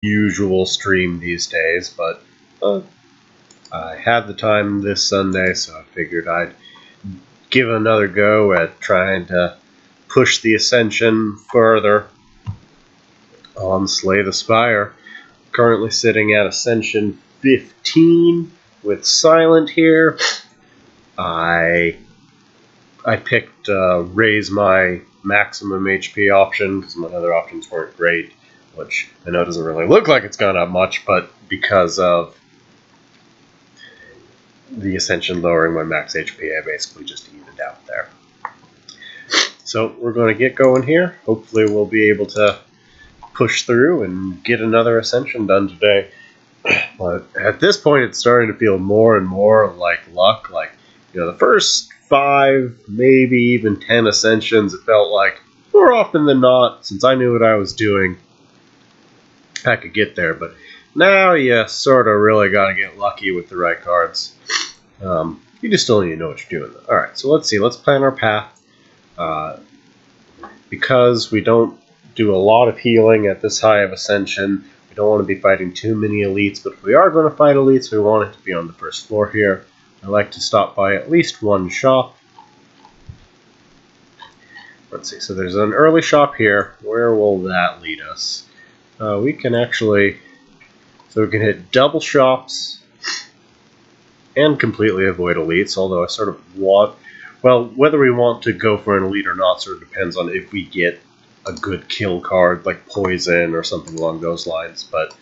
usual stream these days, but I had the time this Sunday, so I figured I'd give another go at trying to push the Ascension further on Slay the Spire. Currently sitting at Ascension 15 with Silent here. I picked raise my maximum HP option because my other options weren't great, which I know doesn't really look like it's gone up much, but because of the Ascension lowering my max HP, I basically just evened out there. So we're going to get going here. Hopefully we'll be able to push through and get another Ascension done today. But at this point it's starting to feel more and more like luck. Like, you know, the first 5, maybe even 10 Ascensions, it felt like more often than not, since I knew what I was doing, I could get there. But now you sort of really got to get lucky with the right cards. You just still need to know what you're doing. Alright, so let's see. Let's plan our path. Because we don't do a lot of healing at this high of Ascension, we don't want to be fighting too many elites, but if we are going to fight elites, we want it to be on the first floor here. I like to stop by at least one shop. Let's see, so there's an early shop here. Where will that lead us? We can actually, so we can hit double shops and completely avoid elites, although I sort of want, well, whether we want to go for an elite or not sort of depends on if we get a good kill card, like poison or something along those lines, but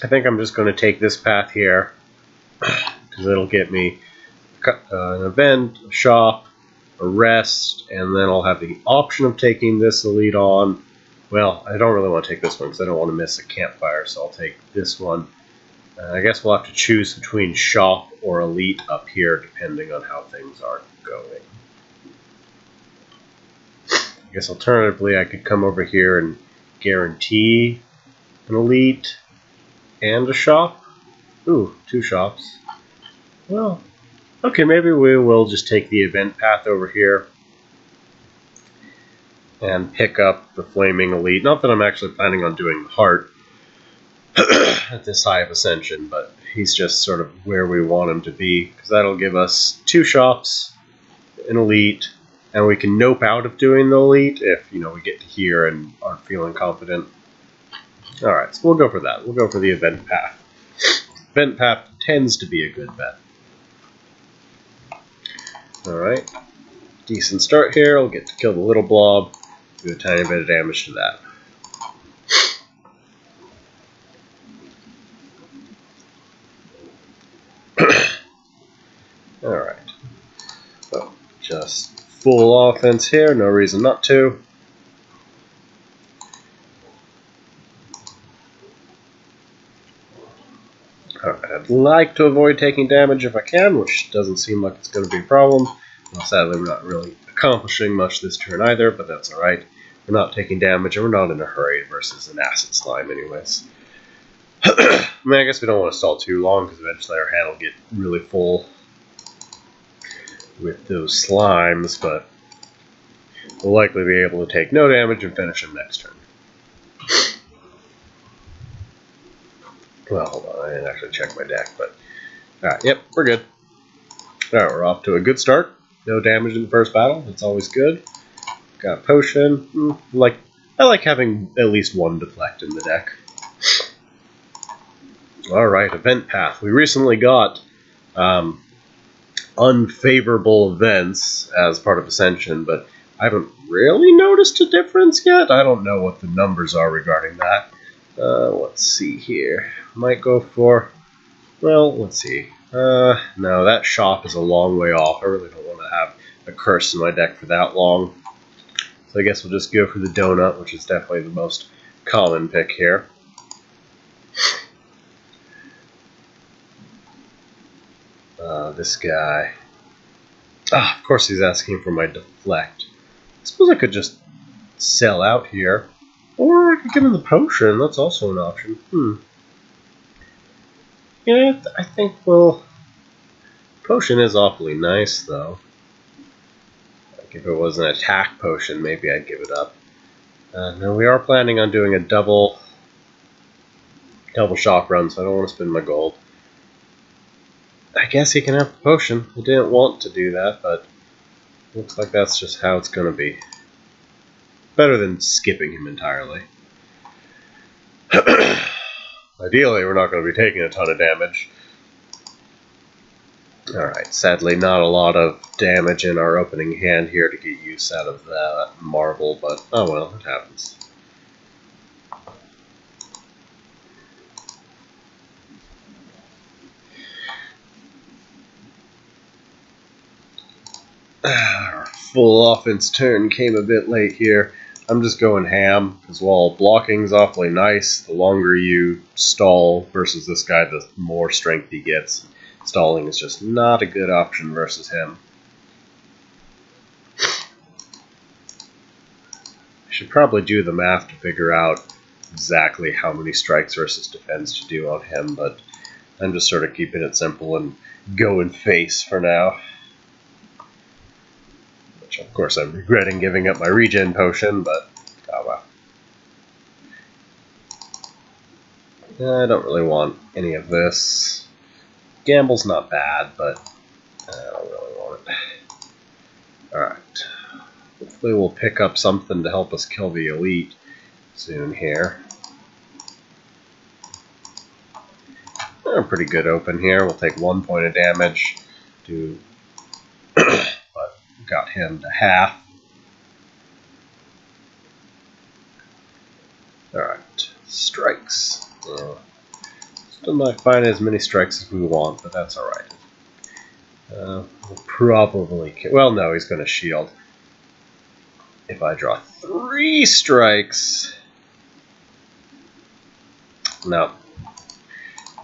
I think I'm just going to take this path here, because it'll get me an event, a shop, a rest, and then I'll have the option of taking this elite on. Well, I don't really want to take this one because I don't want to miss a campfire, so I'll take this one. I guess we'll have to choose between shop or elite up here, depending on how things are going. I guess alternatively I could come over here and guarantee an elite and a shop. Ooh, 2 shops. Well, okay, maybe we will just take the event path over here and pick up the Flaming Elite. Not that I'm actually planning on doing the heart at this high of Ascension, but he's just sort of where we want him to be, because that'll give us 2 shops, an elite, and we can nope out of doing the elite if, you know, we get to here and aren't feeling confident. Alright, so we'll go for that. We'll go for the event path. Event path tends to be a good bet. Alright, decent start here. I'll get to kill the little blob, do a tiny bit of damage to that. Alright, so just full offense here, no reason not to. Alright, I'd like to avoid taking damage if I can, which doesn't seem like it's going to be a problem. Well, sadly, we're not really accomplishing much this turn either, but that's alright. We're not taking damage, and we're not in a hurry versus an acid slime anyways. I mean, I guess we don't want to stall too long, because eventually our hand will get really full with those slimes, but we'll likely be able to take no damage and finish him next turn. Well, hold on, I didn't actually check my deck, but alright, yep, we're good. Alright, we're off to a good start. No damage in the first battle, that's always good. Got a potion. I like having at least one deflect in the deck. Alright, event path. We recently got unfavorable events as part of Ascension, but I haven't really noticed a difference yet. I don't know what the numbers are regarding that. Let's see here. Might go for, well, let's see. No, that shop is a long way off. I really don't want to have a curse in my deck for that long. So I guess we'll just go for the donut, which is definitely the most common pick here. This guy. Ah, of course he's asking for my deflect. I suppose I could just sell out here. Or I could give him the potion. That's also an option. Yeah, I think, well, potion is awfully nice, though. Like if it was an attack potion, maybe I'd give it up. No, we are planning on doing a double shop run, so I don't want to spend my gold. I guess he can have the potion. I didn't want to do that, but looks like that's just how it's going to be. Better than skipping him entirely. Ideally, we're not going to be taking a ton of damage. Alright, sadly not a lot of damage in our opening hand here to get use out of that marble, but oh well, it happens. Our full offense turn came a bit late here. I'm just going ham, because while blocking's awfully nice, the longer you stall versus this guy, the more strength he gets. Stalling is just not a good option versus him. I should probably do the math to figure out exactly how many strikes versus defense to do on him, but I'm just sort of keeping it simple and going face for now. Which, of course, I'm regretting giving up my regen potion, but oh well. I don't really want any of this. Gamble's not bad, but I don't really want it. Alright. Hopefully we'll pick up something to help us kill the elite soon here. We're pretty good open here. We'll take 1 point of damage to but got him to half. Alright. Strikes. Still not finding as many strikes as we want, but that's alright. We'll probably... Well, no, he's going to shield. If I draw 3 strikes... No.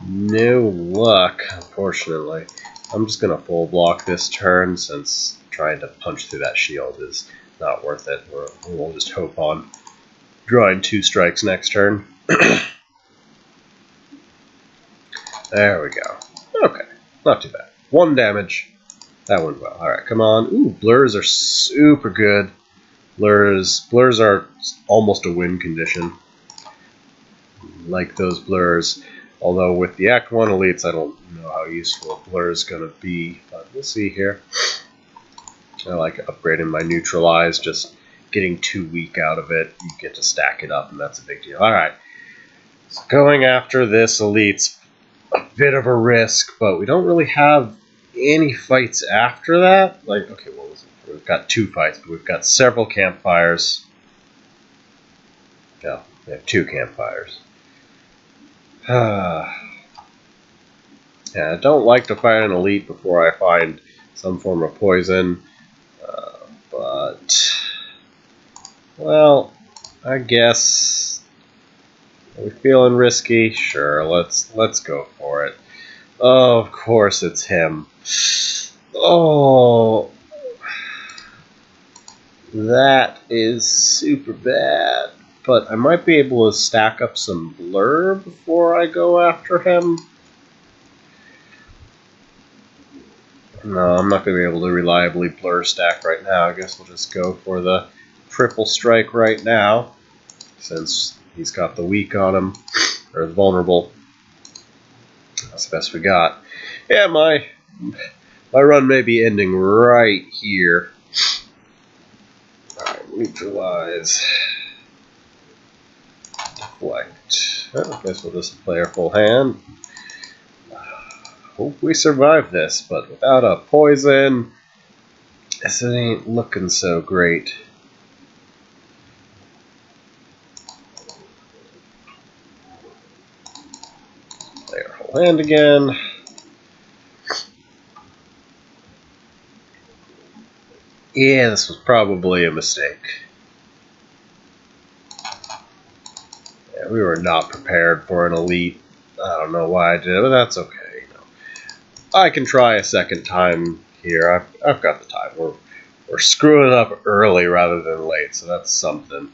No luck, unfortunately. I'm just going to full block this turn, since trying to punch through that shield is not worth it. We'll just hope on drawing 2 strikes next turn. There we go. Okay, not too bad. 1 damage. That went well. Alright, come on. Ooh, blurs are super good. Blurs are almost a win condition. Like those blurs. Although with the Act 1 elites, I don't know how useful a blur is going to be. But we'll see here. I like upgrading my neutralize. Just getting too weak out of it. You get to stack it up, and that's a big deal. Alright. So going after this elite's a bit of a risk, but we don't really have any fights after that. Like, okay, what was it? We've got 2 fights, but we've got several campfires. No, we have 2 campfires. Yeah, I don't like to fight an elite before I find some form of poison, but, well, I guess, are we feeling risky? Sure, let's go for it. Oh, of course it's him. Oh, that is super bad. But I might be able to stack up some blur before I go after him. No, I'm not going to be able to reliably blur stack right now. I guess we'll just go for the triple strike right now, since he's got the weak on him, or the vulnerable. That's the best we got. Yeah, my run may be ending right here. Alright, neutralize. Deflect. Oh, I guess we'll just play our full hand. Hope we survive this, but without a poison, this ain't looking so great. Play our whole hand again. Yeah, this was probably a mistake. Yeah, we were not prepared for an elite. I don't know why I did it, but that's okay. I can try a second time here. I've got the time. We're screwing up early rather than late, so that's something.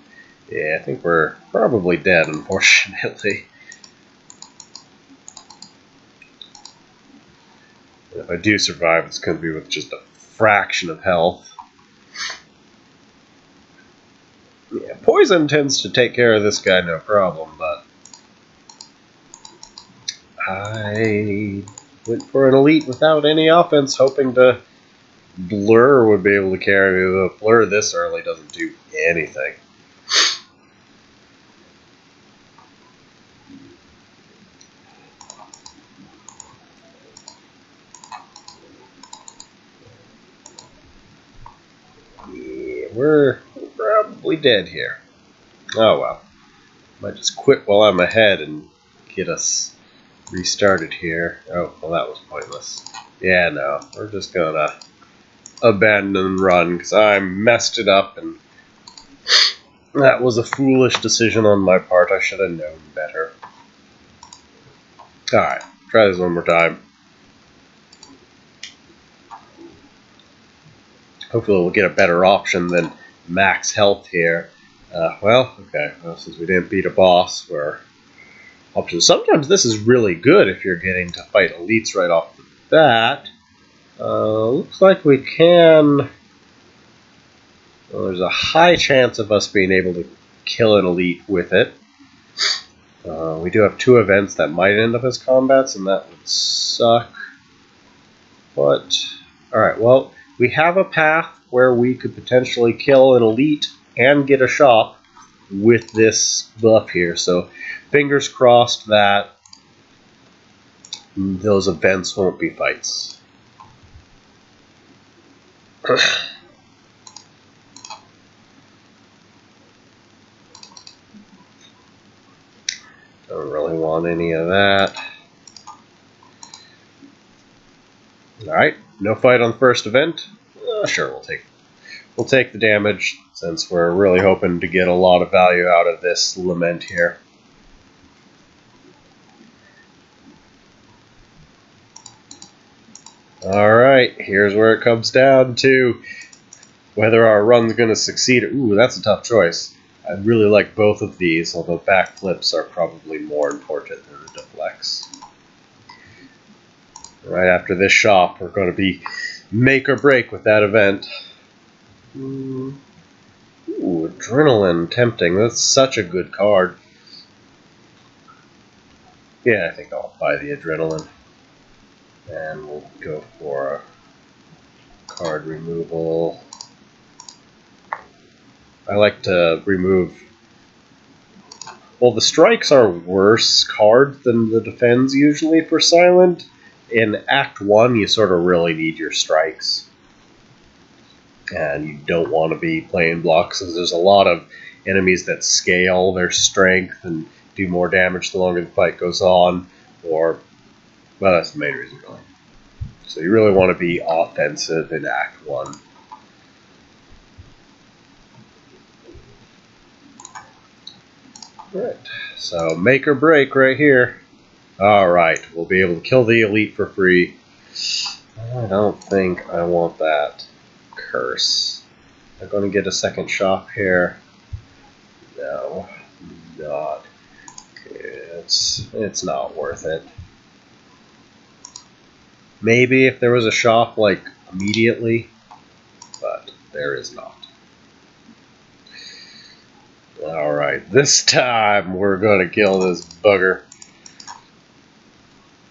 Yeah, I think we're probably dead, unfortunately. If I do survive, it's going to be with just a fraction of health. Yeah, poison tends to take care of this guy no problem, but I went for an elite without any offense, hoping to Blur would be able to carry me, but Blur this early doesn't do anything. Yeah, we're probably dead here. Oh well. Might just quit while I'm ahead and get us restarted here. Oh, well that was pointless. Yeah, no, we're just gonna abandon and run because I messed it up and that was a foolish decision on my part. I should have known better. Alright, try this one more time. Hopefully we'll get a better option than max health here. Well, since we didn't beat a boss, we're options. Sometimes this is really good if you're getting to fight elites right off the bat. Looks like we can... Well, there's a high chance of us being able to kill an elite with it. We do have 2 events that might end up as combats, and that would suck. But, alright, well, we have a path where we could potentially kill an elite and get a shop with this buff here. So, fingers crossed that those events won't be fights. Don't really want any of that. Alright, no fight on the first event. Sure, we'll take the damage since we're really hoping to get a lot of value out of this lament here. Alright, here's where it comes down to whether our run's going to succeed. Ooh, that's a tough choice. I really like both of these, although backflips are probably more important than the deflects. Right after this shop, we're going to be make or break with that event. Ooh, Adrenaline, tempting. That's such a good card. Yeah, I think I'll buy the Adrenaline. And we'll go for a card removal. I like to remove... Well, the strikes are worse cards than the defends usually for silent. In Act 1, you sort of really need your strikes. And you don't want to be playing blocks, because there's a lot of enemies that scale their strength and do more damage the longer the fight goes on. Or, well, that's the main reason really. So you really want to be offensive in Act 1. Alright, so make or break right here. Alright, we'll be able to kill the elite for free. I don't think I want that curse. I'm going to get a second shop here. No, not. It's not worth it. Maybe if there was a shop, like, immediately, but there is not. Alright, this time we're going to kill this bugger.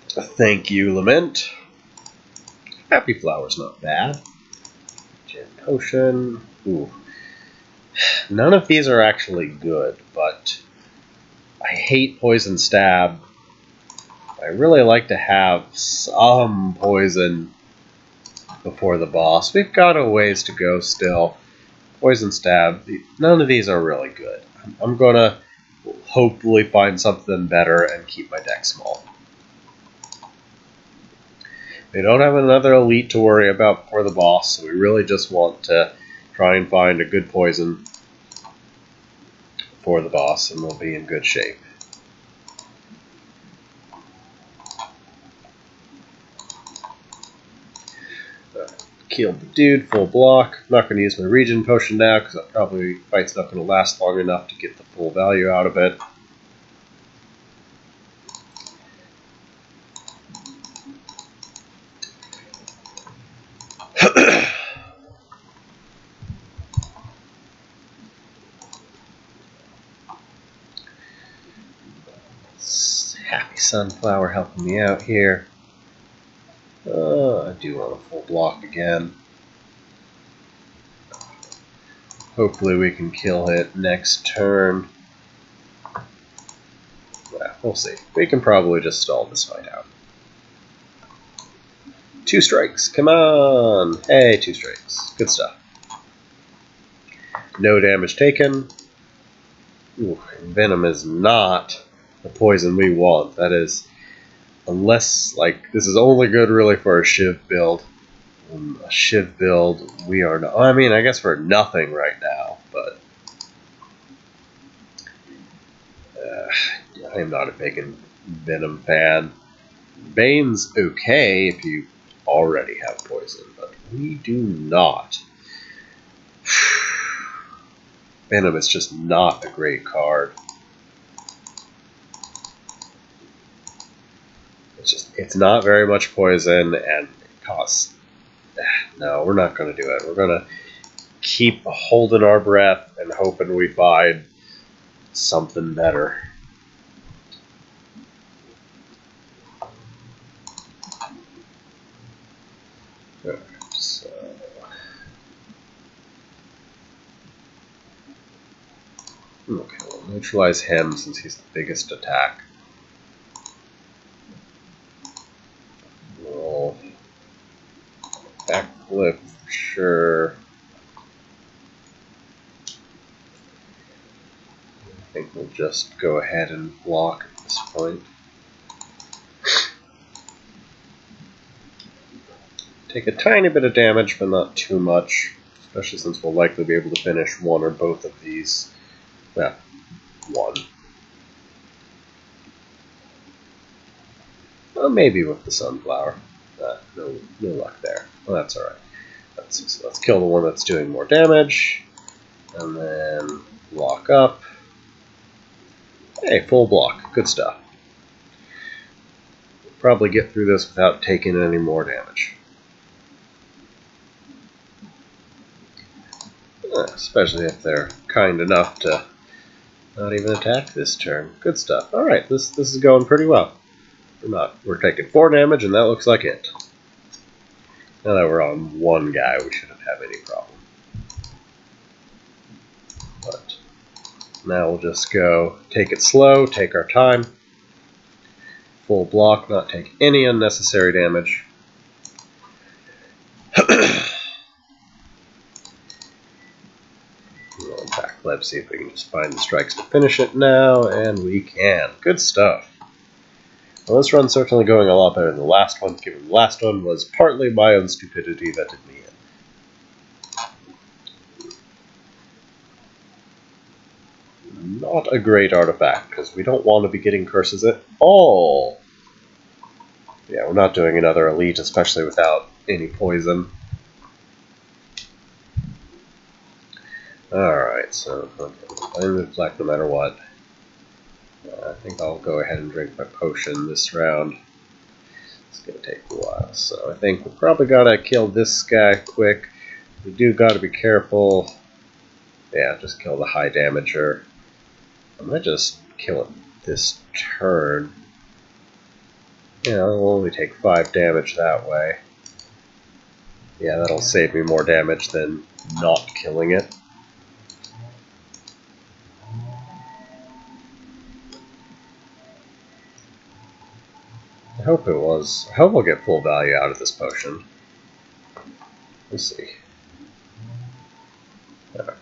Thank you, Lament. Happy Flower's not bad. Gin Potion. Ooh. None of these are actually good, but I hate Poison Stab. I really like to have some poison before the boss. We've got a ways to go still. Poison Stab. None of these are really good. I'm going to hopefully find something better and keep my deck small. We don't have another elite to worry about before the boss, so we really just want to try and find a good poison for the boss, and we'll be in good shape. Killed the dude, full block. I'm not going to use my regen potion now, because that probably fight's not going to last long enough to get the full value out of it. Happy Sunflower helping me out here. I do want a full block again. Hopefully we can kill it next turn. Yeah, we'll see. We can probably just stall this fight out. 2 strikes, come on! Hey, 2 strikes. Good stuff. No damage taken. Ooh, Venom is not the poison we want. That is, unless, like, this is only good really for a Shiv build. A Shiv build, we are not. I mean, I guess we're nothing right now, but I am not a big Venom fan. Bane's okay if you already have poison, but we do not. Venom is just not a great card. It's not very much poison, and it costs. No, we're not going to do it. We're going to keep holding our breath and hoping we find something better. Alright, so okay, we'll neutralize him since he's the biggest attack. We'll backflip for sure. I think we'll just go ahead and block at this point. Take a tiny bit of damage, but not too much, especially since we'll likely be able to finish one or both of these. Well, one. Well, maybe with the Sunflower. No luck there. Well, that's alright. Let's kill the one that's doing more damage, and then block up. Hey, full block. Good stuff. Probably get through this without taking any more damage. Especially if they're kind enough to not even attack this turn. Good stuff. Alright, this is going pretty well. We're taking 4 damage, and that looks like it. Now that we're on one guy, we shouldn't have any problem. But now we'll just go take it slow, take our time. Full block, not take any unnecessary damage. Let's see if we can just find the strikes to finish it now, and we can. Good stuff. Well, this run's certainly going a lot better than the last one, given the last one was partly my own stupidity that did me in. Not a great artifact, because we don't want to be getting curses at all. Yeah, we're not doing another elite, especially without any poison. Alright, so I reflect no matter what. I think I'll go ahead and drink my potion this round. It's going to take a while, so I think we probably got to kill this guy quick. We do got to be careful. Yeah, just kill the high damager. I might just kill it this turn. Yeah, I'll only take 5 damage that way. Yeah, that'll save me more damage than not killing it. I hope it was. I hope we'll get full value out of this potion. Let's see. Alright.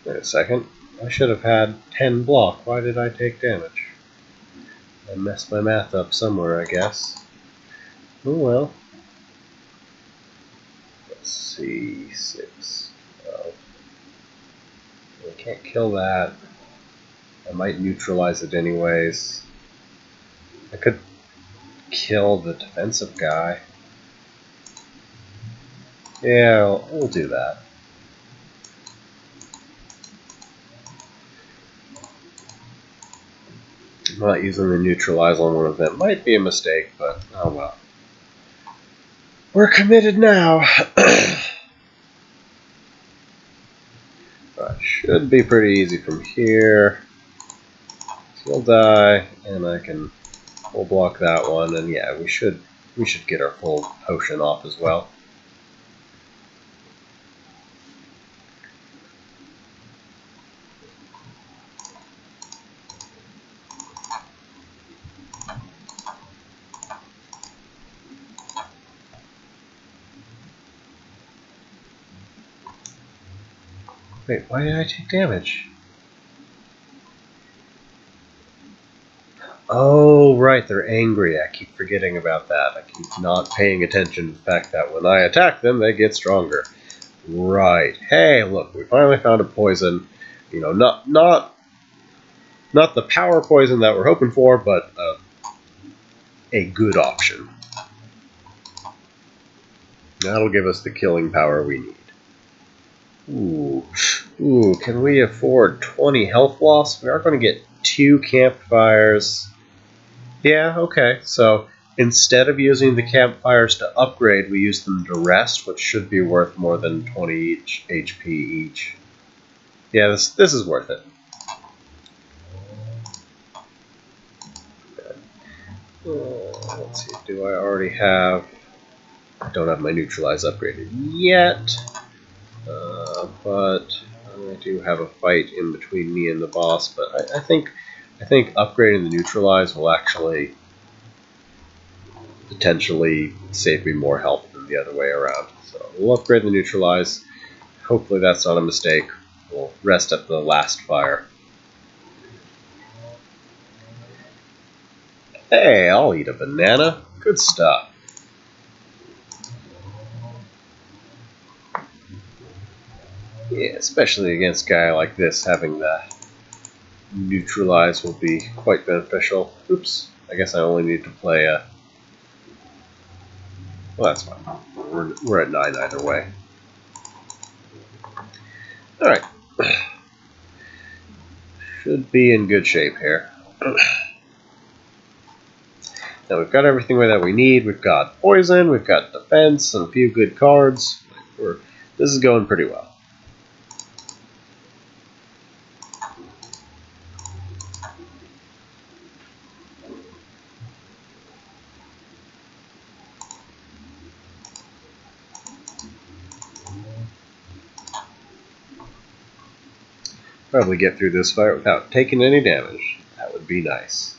Wait a second. I should have had 10 block. Why did I take damage? I messed my math up somewhere, I guess. Oh well. Let's see. 6. Oh. I can't kill that. I might neutralize it anyways. I could kill the defensive guy. Yeah, we'll do that. Not using the neutralize on one of them might be a mistake, but oh well. We're committed now. Right, should be pretty easy from here. He'll die, and I can full block that one, and yeah, we should get our full potion off as well. Wait, why did I take damage? Oh, right, they're angry. I keep forgetting about that. I keep not paying attention to the fact that when I attack them, they get stronger. Right. Hey, look, we finally found a poison. You know, not the power poison that we're hoping for, but a good option. That'll give us the killing power we need. Ooh, can we afford 20 health loss? We are going to get 2 campfires. Yeah, okay, so instead of using the campfires to upgrade, we use them to rest, which should be worth more than 20 HP each. Yeah, this is worth it. Let's see, do I already have... I don't have my neutralize upgraded yet. But I do have a fight in between me and the boss. But I think upgrading the neutralize will actually potentially save me more health than the other way around. So we'll upgrade the neutralize. Hopefully that's not a mistake. We'll rest at the last fire. Hey, I'll eat a banana. Good stuff. Yeah, especially against a guy like this, having the neutralize will be quite beneficial. Oops, I guess I only need to play a... Well, that's fine. We're at 9 either way. Alright. Should be in good shape here. Now we've got everything that we need. We've got poison, we've got defense, and a few good cards. This is going pretty well. Probably get through this fight without taking any damage. That would be nice.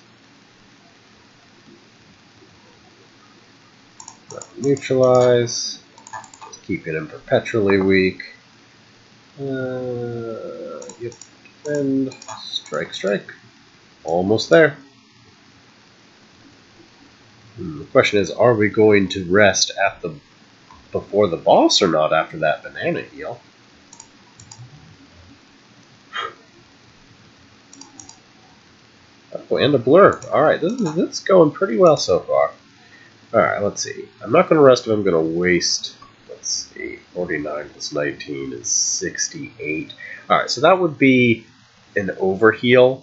Neutralize. Keeping him perpetually weak. Yep. And strike, strike. Almost there. The question is, are we going to rest at before the boss or not after that banana heal? Oh, and a blur. Alright, this is going pretty well so far. Alright, let's see. I'm not going to rest if I'm going to waste... Let's see. 49 plus 19 is 68. Alright, so that would be an overheal.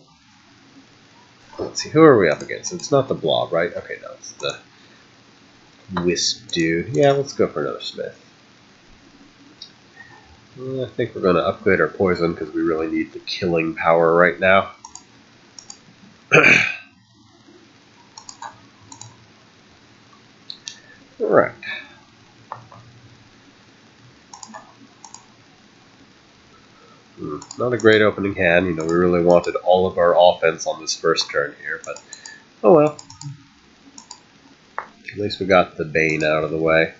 Let's see, who are we up against? It's not the blob, right? Okay, no, it's the wisp dude. Yeah, let's go for another smith. I think we're going to upgrade our poison because we really need the killing power right now. Alright. Not a great opening hand. You know, we really wanted all of our offense on this first turn here, but oh well. At least we got the Bane out of the way.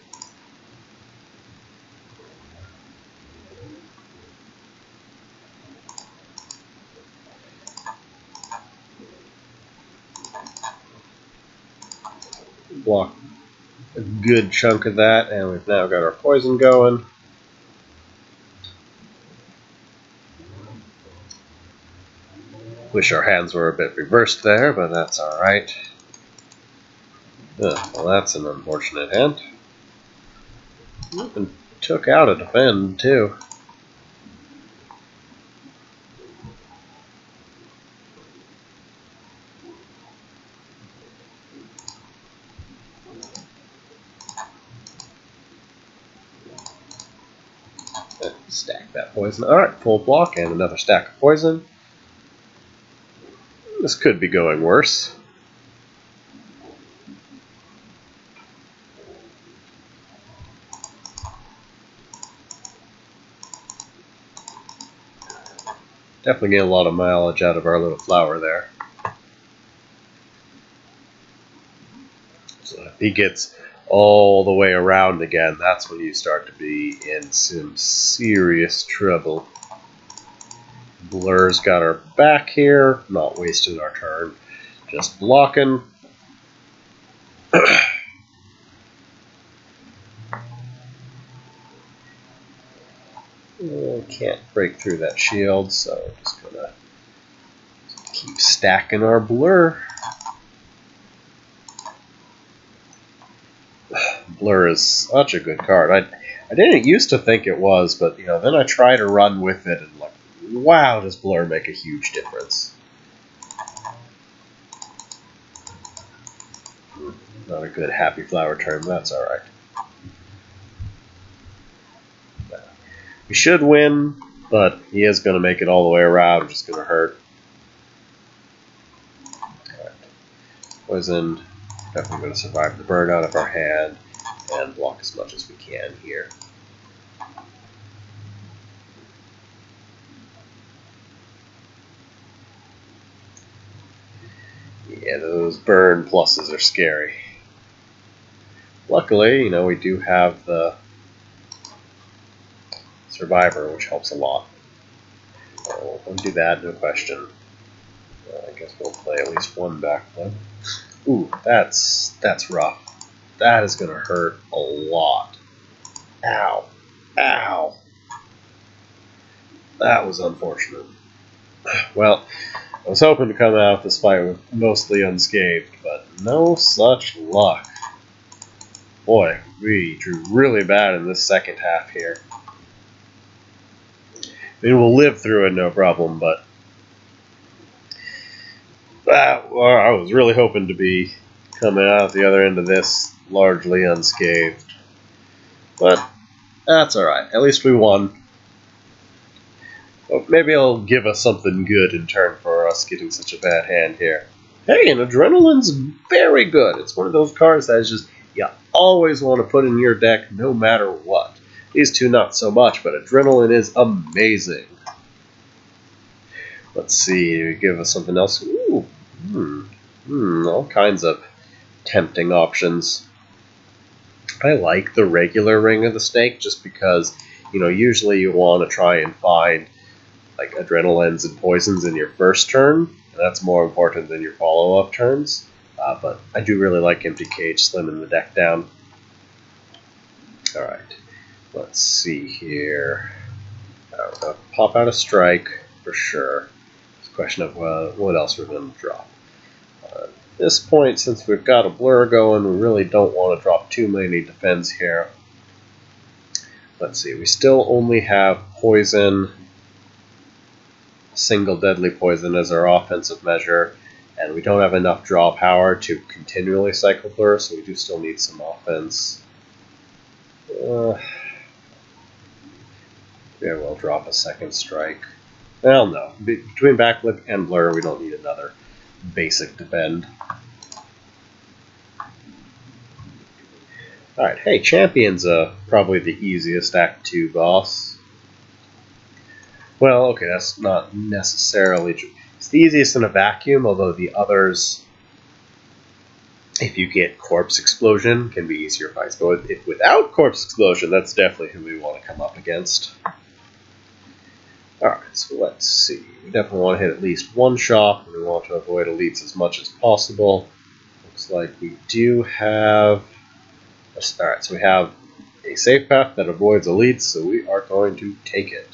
Block a good chunk of that, and we've now got our poison going. Wish our hands were a bit reversed there, but that's alright. Well, that's an unfortunate hand. Even took out a defend, too. Stack that poison. Alright, full block and another stack of poison. This could be going worse. Definitely getting a lot of mileage out of our little flower there. So if he gets all the way around again, that's when you start to be in some serious trouble. Blur's got our back here, not wasting our turn, just blocking. Can't break through that shield, so just gonna keep stacking our Blur. Blur is such a good card. I didn't used to think it was, but then I try to run with it and like, wow, does Blur make a huge difference. Not a good happy flower turn, but that's alright. We should win, but he is going to make it all the way around, which is going to hurt. Right. Poison, definitely going to survive the burn out of our hand and block as much as we can here. Yeah, those burn pluses are scary. Luckily, we do have the Survivor, which helps a lot. So we'll do that, no question. I guess we'll play at least one back then. Ooh, that's rough. That is going to hurt a lot. Ow. Ow. That was unfortunate. Well, I was hoping to come out of this fight with mostly unscathed, but no such luck. Boy, we drew really bad in this second half here. I mean, we'll live through it, no problem, but I was really hoping to be coming out the other end of this largely unscathed. But that's alright. At least we won. Well, maybe it'll give us something good in turn for us getting such a bad hand here. Hey, and Adrenaline's very good. It's one of those cards that is just, you always want to put in your deck no matter what. These two not so much, but Adrenaline is amazing. Let's see, give us something else. Ooh, all kinds of tempting options. I like the regular Ring of the Snake just because, usually you want to try and find like Adrenalines and Poisons in your first turn, and that's more important than your follow-up turns. But I do really like Empty Cage slimming the deck down. Alright. Let's see here. I'll pop out a Strike for sure. It's a question of what else we're going to drop. At this point, since we've got a Blur going, we really don't want to drop too many defense here. Let's see, we still only have Poison, single deadly Poison as our offensive measure, and we don't have enough draw power to continually cycle Blur, so we do still need some offense. Yeah, we'll drop a second Strike. Well, no. Between Backflip and Blur, we don't need another basic defend. Alright, hey, Champion's probably the easiest Act 2 boss. Well, okay, that's not necessarily true. It's the easiest in a vacuum, although the others, if you get Corpse Explosion, can be easier fights. But if without Corpse Explosion, that's definitely who we want to come up against. Alright, so let's see. We definitely want to hit at least one shot, and we want to avoid elites as much as possible. Looks like we do have... Alright, so we have a safe path that avoids elites, so we are going to take it.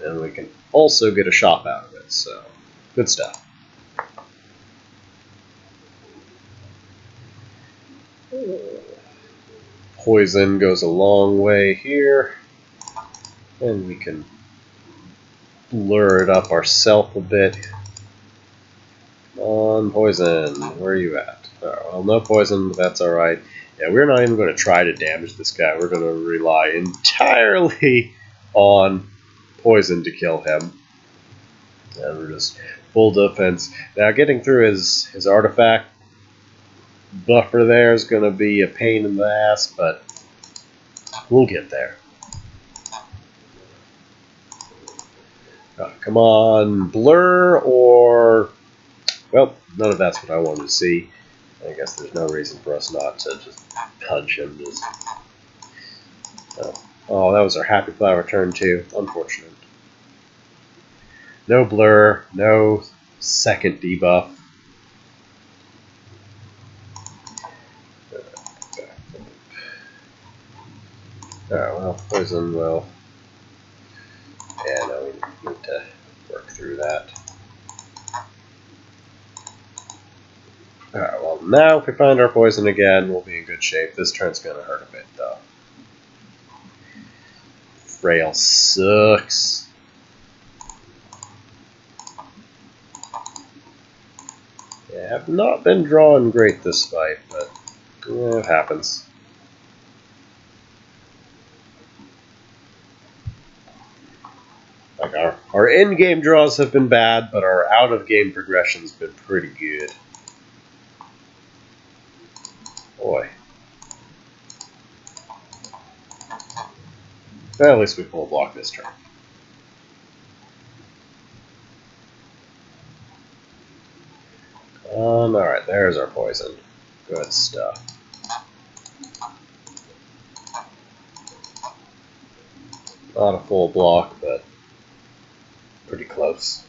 And we can also get a shop out of it, so good stuff. Poison goes a long way here, and we can blur it up ourselves a bit. Come on, Poison, where are you at? Oh, well, no Poison, but that's alright. Yeah, we're not even going to try to damage this guy. We're going to rely entirely on poison to kill him. And we're just full defense. Now getting through his artifact buffer there is going to be a pain in the ass, but we'll get there. Come on, blur or... Well, none of that's what I wanted to see. I guess there's no reason for us not to just punch him. Oh, that was our happy flower turn too. Unfortunate. No blur, no second debuff. Alright, well, poison will... Yeah, no, we need to work through that. Alright, well, now if we find our poison again, we'll be in good shape. This turn's gonna hurt a bit, though. Frail sucks. Yeah, I've not been drawing great this fight, but it happens. Like our in-game draws have been bad, but our out-of-game progression's been pretty good. Boy. Well, at least we full block this turn. Alright, there's our poison. Good stuff. Not a full block, but pretty close.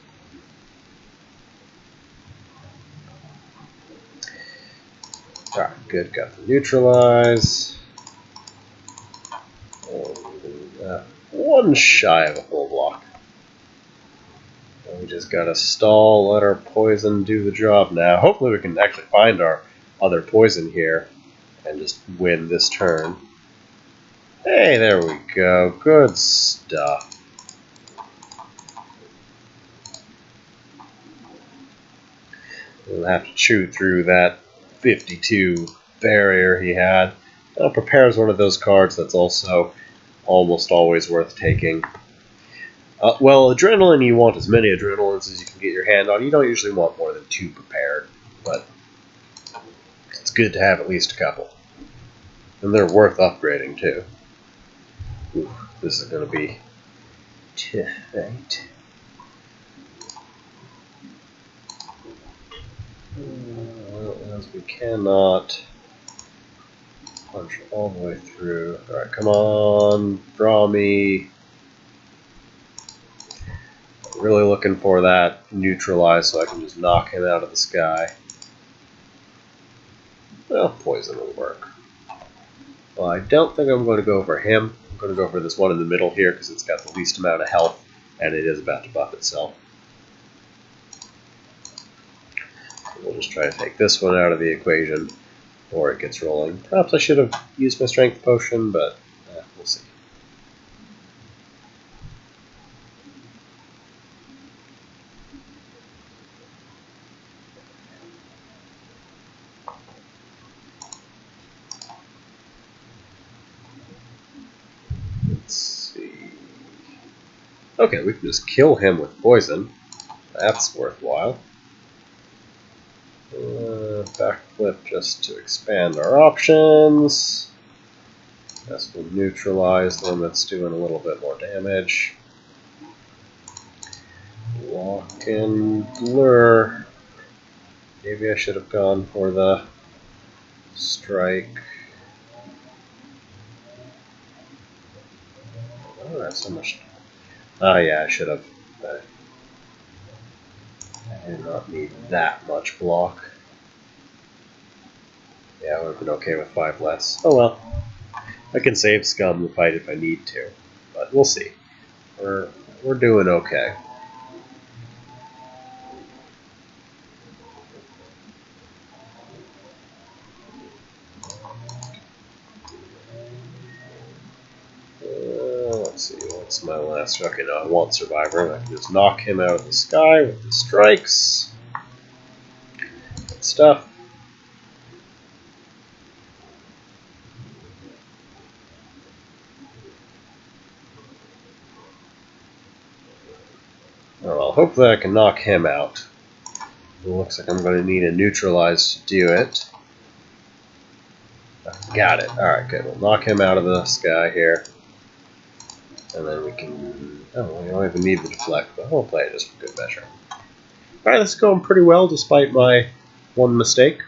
Alright, good. Got the neutralize. One shy of a full block. And we just gotta stall, let our poison do the job now. Hopefully we can actually find our other poison here and just win this turn. Hey, there we go. Good stuff. We'll have to chew through that 52 barrier he had. That prepares one of those cards that's also almost always worth taking. Well, adrenaline, you want as many adrenalines as you can get your hand on. You don't usually want more than 2 prepared, but it's good to have at least a couple. And they're worth upgrading, too. Ooh, this is going to be tough, right? Well, as we cannot punch all the way through. Alright, come on, draw me. Really looking for that neutralize so I can just knock him out of the sky. Well, poison will work. Well, I don't think I'm going to go for him. I'm going to go for this one in the middle here because it's got the least amount of health and it is about to buff itself. We'll just try to take this one out of the equation before it gets rolling. Perhaps I should have used my strength potion, but we'll see. Let's see. Okay, we can just kill him with poison. That's worthwhile. Backflip just to expand our options. Guess we'll neutralize the one that's doing a little bit more damage. Lock and blur. Maybe I should have gone for the strike. Oh, that's so much. Oh yeah, I should have. I did not need that much block. Yeah, I would have been okay with 5 less. Oh well. I can save Scum the fight if I need to. But we'll see. We're doing okay. Let's see, what's my last... Okay, no, I want Survivor. I can just knock him out of the sky with the strikes. Good stuff. Oh well, hopefully I can knock him out. It looks like I'm going to need a neutralize to do it. Got it. Alright, good. We'll knock him out of the sky here. And then we can... Oh, we don't even need the deflect, but we'll play it just for good measure. Alright, this is going pretty well despite my one mistake.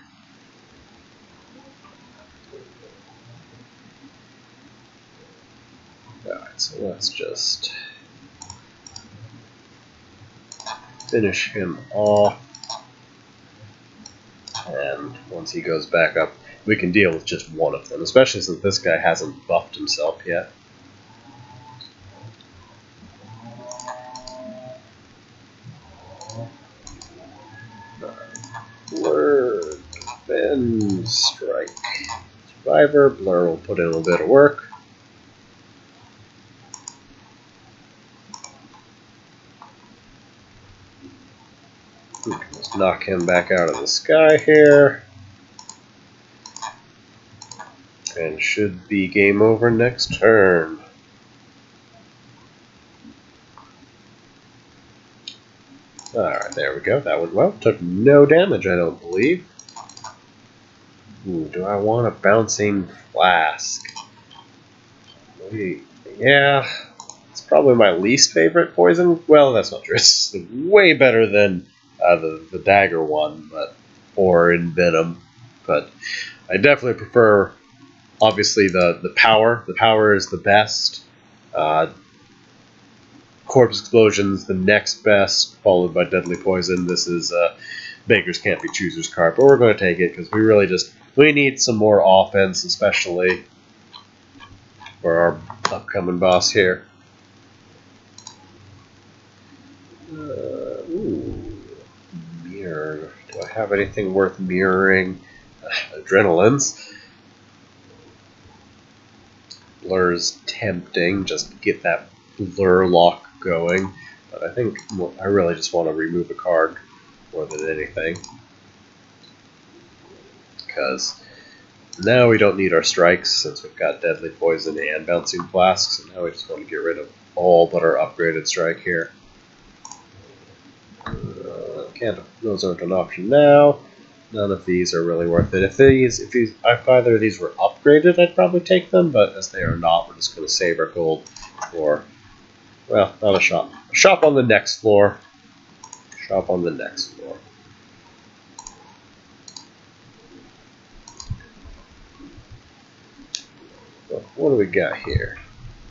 Alright, so let's just finish him off. And once he goes back up, we can deal with just one of them, especially since this guy hasn't buffed himself yet. Blur, defend, strike. Survivor, Blur will put in a little bit of work. We can just knock him back out of the sky here. And should be game over next turn. Alright, there we go. That went well. Took no damage, I don't believe. Ooh, do I want a bouncing flask? Yeah, it's probably my least favorite poison. Well, that's not true. It's way better than the dagger one, or in venom. But I definitely prefer, obviously, the power. The power is the best. Corpse Explosion's the next best, followed by Deadly Poison. This is Baker's Can't Be Choosers card, but we're going to take it because we need some more offense, especially for our upcoming boss here. Ooh, mirror. Do I have anything worth mirroring? Adrenalines. Blur's tempting, just get that blur lock going, but I think I really just want to remove a card more than anything, because now we don't need our strikes since we've got Deadly Poison and Bouncing Flasks, and now we just want to get rid of all but our upgraded strike here. Those aren't an option now. None of these are really worth it. If either of these were upgraded, I'd probably take them, but as they are not, we're just going to save our gold for, well, not a shop. A shop on the next floor. Shop on the next floor. So what do we got here?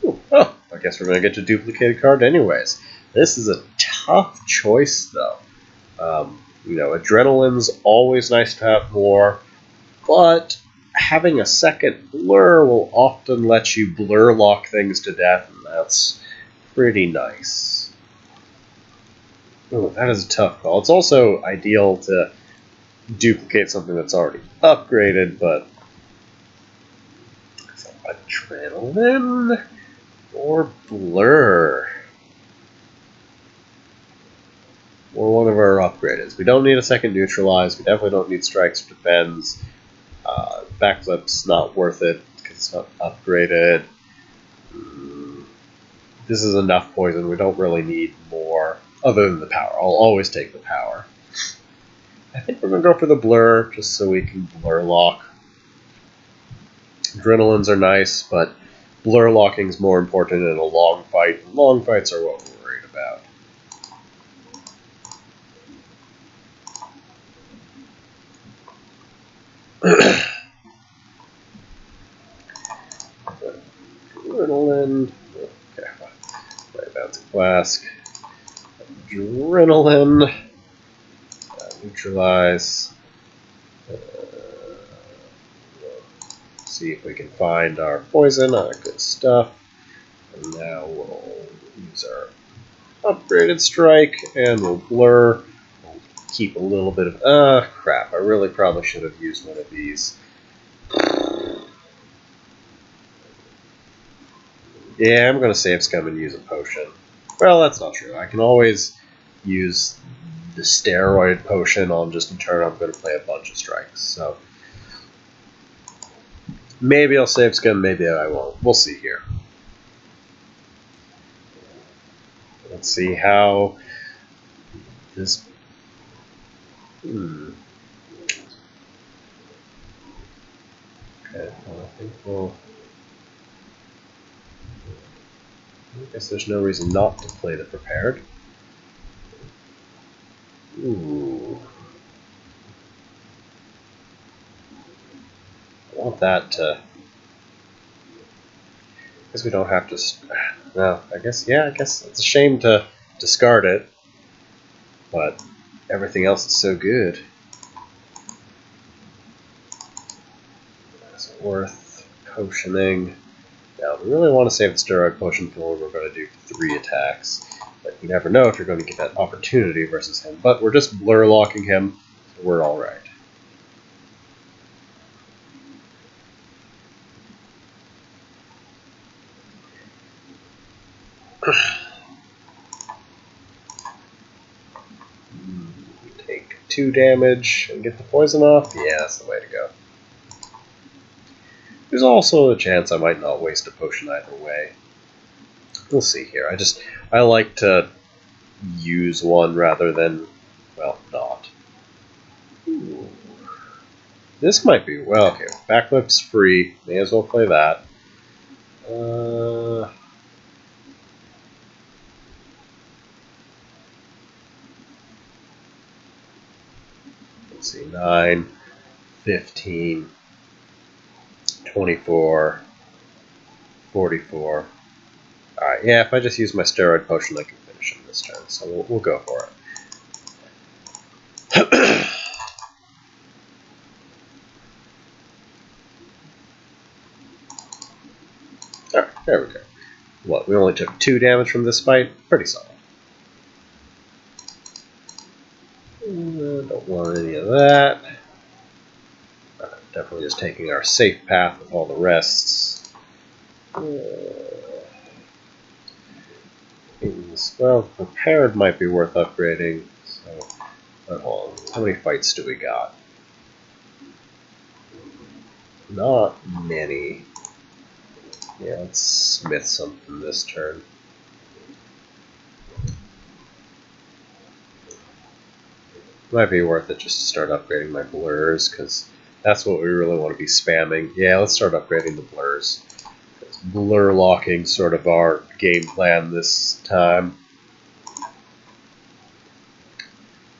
Ooh, oh, I guess we're going to get to duplicate a card anyways. This is a tough choice, though. You know, Adrenaline's always nice to have more, but having a second blur will often let you blur lock things to death, and that's pretty nice. Ooh, that is a tough call. It's also ideal to duplicate something that's already upgraded, but Adrenaline or blur? Or one of our upgradeds. We don't need a second neutralize. We definitely don't need strikes or defends. Backflip's not worth it because it's not upgraded. This is enough poison. We don't really need more other than the power. I'll always take the power. I think we're going to go for the blur just so we can blur lock. Adrenalines are nice, but blur locking is more important in a long fight. Long fights are what we're worried about. Adrenaline. Okay, right, Bouncing Flask. Adrenaline. Neutralize. See if we can find our poison. Good stuff. And now we'll use our upgraded strike and we'll blur. We'll keep a little bit of. Crap. I really probably should have used one of these. Yeah, I'm going to save scum and use a potion. Well, that's not true. I can always use the steroid potion on just a turn. I'm going to play a bunch of strikes. So maybe I'll save scum, maybe I won't. We'll see here. Let's see how This. Okay, well, I think we'll. I guess there's no reason not to play the prepared. Ooh. I want that to. I guess we don't have to. No, I guess, yeah, I guess it's a shame to discard it. But everything else is so good. Is it worth potioning? Now, we really want to save the steroid potion for when we're going to do 3 attacks. But you never know if you're going to get that opportunity versus him. But we're just blur locking him, so we're alright. Take 2 damage and get the poison off? Yeah, that's the way to go. There's also a chance I might not waste a potion either way. We'll see here. I like to use one rather than, well, not. Ooh. This might be, well, okay, backflip's free. May as well play that. Let's see, 9, 15, 24, 44. Alright, yeah, if I just use my steroid potion, I can finish him this turn, so we'll go for it. Alright, there we go. What, we only took 2 damage from this fight? Pretty solid. Don't want any of that. Definitely just taking our safe path with all the rests. Well, prepared might be worth upgrading. So, hold on. How many fights do we got? Not many. Yeah, let's smith something this turn. Might be worth it just to start upgrading my blurs, because that's what we really want to be spamming. Yeah, let's start upgrading the blurs. Blur locking sort of our game plan this time.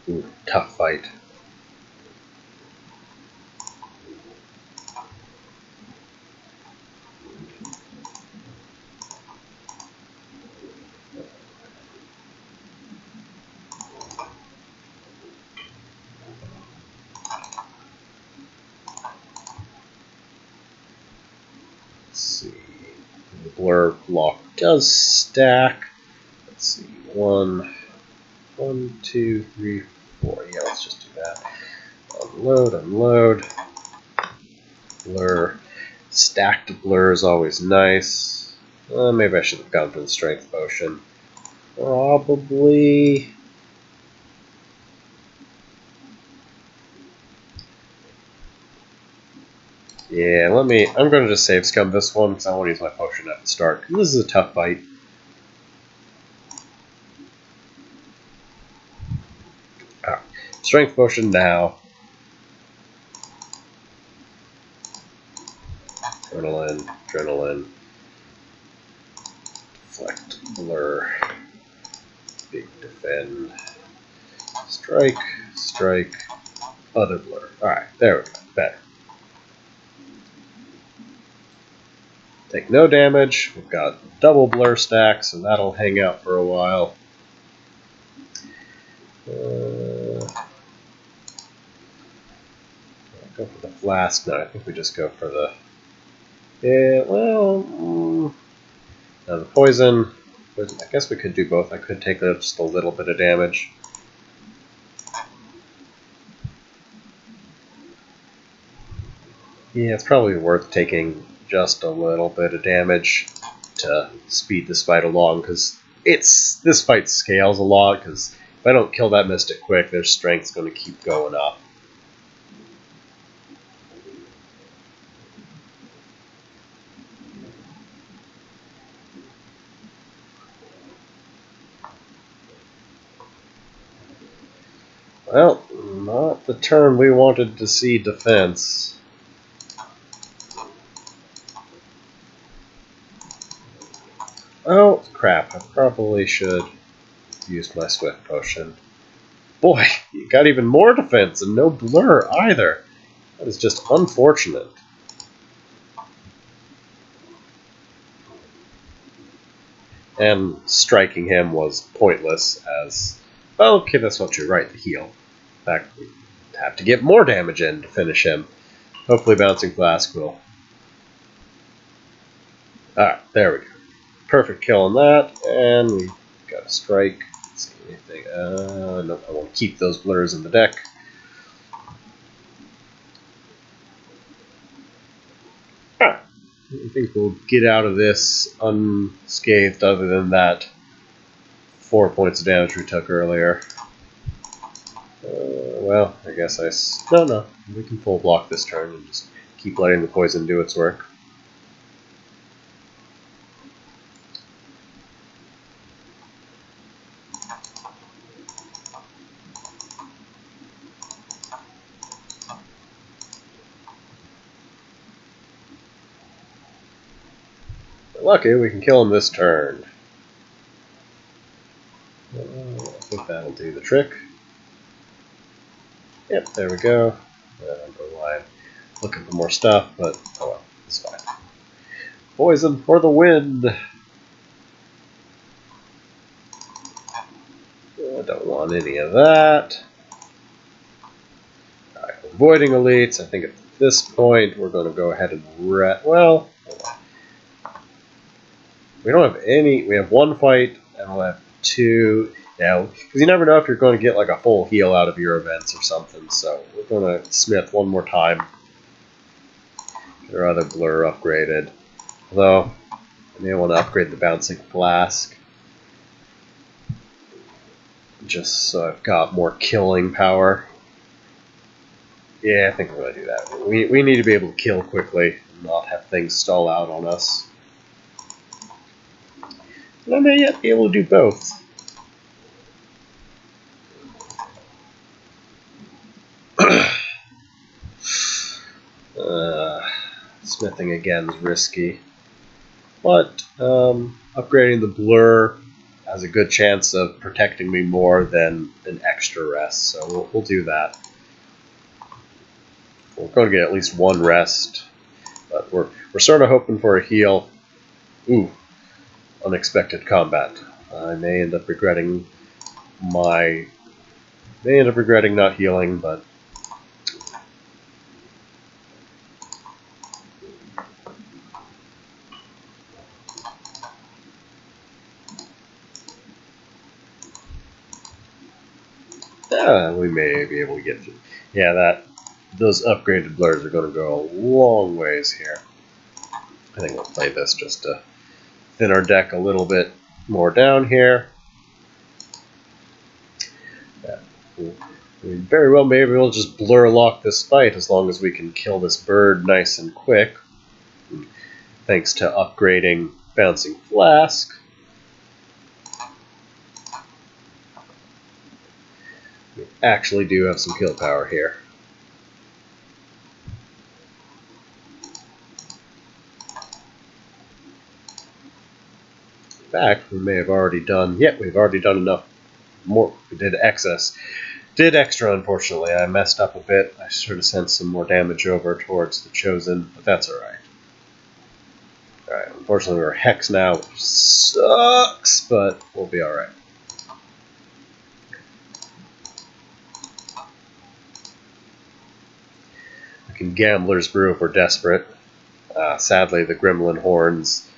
Ooh, tough fight. Let's see. The blur lock does stack. Let's see. 1, 2, 3, 4. Yeah, let's just do that. Unload, unload. Blur. Stacked blur is always nice. Maybe I should have gone for the strength potion. Probably. Yeah, I'm going to just save scum this one because I want to use my potion at the start. This is a tough fight. Strength potion now. Adrenaline, adrenaline. Deflect, blur. Big defend. Strike, strike. Other blur. Alright, there we go. Better. Take no damage. We've got double blur stack, so that'll hang out for a while. Go for the flask. No, I think we just go for the. Yeah, well. Now the poison. I guess we could do both. I could take just a little bit of damage. Yeah, it's probably worth taking just a little bit of damage to speed this fight along, because this fight scales a lot, because if I don't kill that Mystic quick, their strength's going to keep going up. Well, not the turn we wanted to see defense. Oh, crap. I probably should use my Swift Potion. Boy, you got even more defense and no blur either. That is just unfortunate. And striking him was pointless as... Well, okay, that's not true. Right, the heal. In fact, we have to get more damage in to finish him. Hopefully Bouncing Flask will... Alright, there we go. Perfect kill on that, and we got a strike. Let's see anything. No, I want to keep those blurs in the deck. I think we'll get out of this unscathed other than that 4 points of damage we took earlier. Well, I guess no, we can full block this turn and just keep letting the poison do its work. Lucky, we can kill him this turn. I think that'll do the trick. Yep, there we go. I don't know why I'm looking for more stuff, but oh well, it's fine. Poison for the win! I don't want any of that. Alright, avoiding elites. I think at this point we're going to go ahead and well, we don't have any. We have one fight, and we'll have two. Yeah, because you never know if you're going to get like a full heal out of your events or something. So we're going to smith one more time. Get our other blur upgraded. Although I may want to upgrade the Bouncing Flask, just so I've got more killing power. Yeah, I think we're going to do that. We need to be able to kill quickly and not have things stall out on us. And I may yet be able to do both. Smithing again is risky. But upgrading the blur has a good chance of protecting me more than an extra rest, so we'll do that. We're going to get at least one rest, but we're sort of hoping for a heal. Ooh, unexpected combat. I may end up regretting not healing, but we may be able to get through. Yeah, those upgraded blurs are going to go a long ways here. I think we'll play this just to thin our deck a little bit more down here. Yeah, we very well maybe we'll just blur lock this fight as long as we can kill this bird nice and quick. Thanks to upgrading Bouncing Flask. We actually do have some kill power here. In fact, we may have already done... Yep, we've already done enough more. We did excess. Did extra, unfortunately. I messed up a bit. I should have sent some more damage over towards the Chosen, but that's alright. Alright, unfortunately we're Hex now, which sucks, but we'll be alright. We can Gambler's Brew if we're desperate. Sadly, the Gremlin Horn's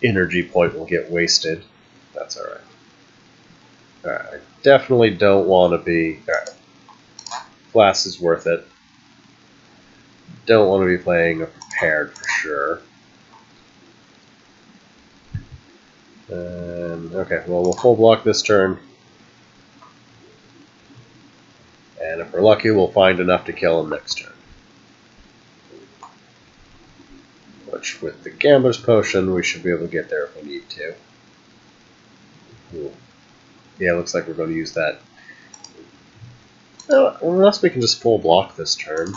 energy point will get wasted. That's alright. Alright, I definitely don't want to be... Alright. Flask is worth it. Don't want to be playing a prepared for sure. Okay, well, we'll full block this turn. And if we're lucky, we'll find enough to kill him next turn. Which, with the Gambler's Potion, we should be able to get there if we need to. Ooh. Yeah, looks like we're going to use that Unless we can just full block this turn.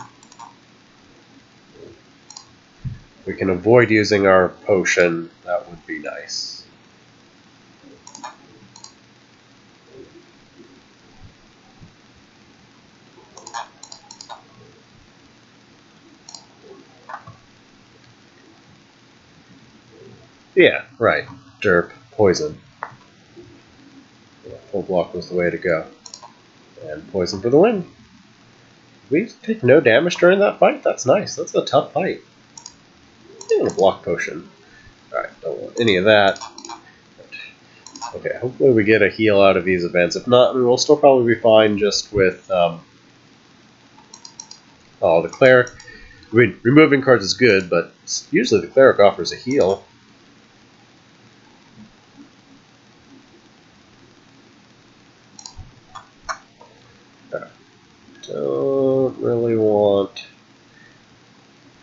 We can avoid using our potion, that would be nice. Yeah, right. Derp, poison. Yeah, full block was the way to go. And poison for the win. We take no damage during that fight? That's nice. That's a tough fight. Even a block potion. Alright, don't want any of that. Okay, hopefully we get a heal out of these events. If not, we will still probably be fine just with the cleric. I mean, removing cards is good, but usually the cleric offers a heal. Don't really want...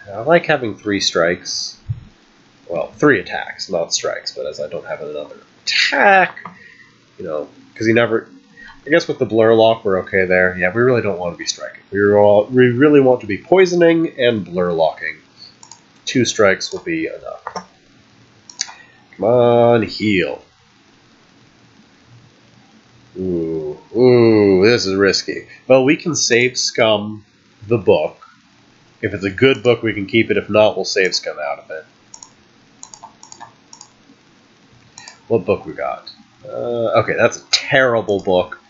I like having 3 strikes. Well, 3 attacks, not strikes, but as I don't have another attack, you know, because you never... I guess with the blur lock, we're okay there. Yeah, we really don't want to be striking. We really want to be poisoning and blur locking. 2 strikes will be enough. Come on, heal. Ooh, this is risky. Well, we can save scum the book. If it's a good book, we can keep it. If not, we'll save scum out of it. What book we got? Okay, that's a terrible book.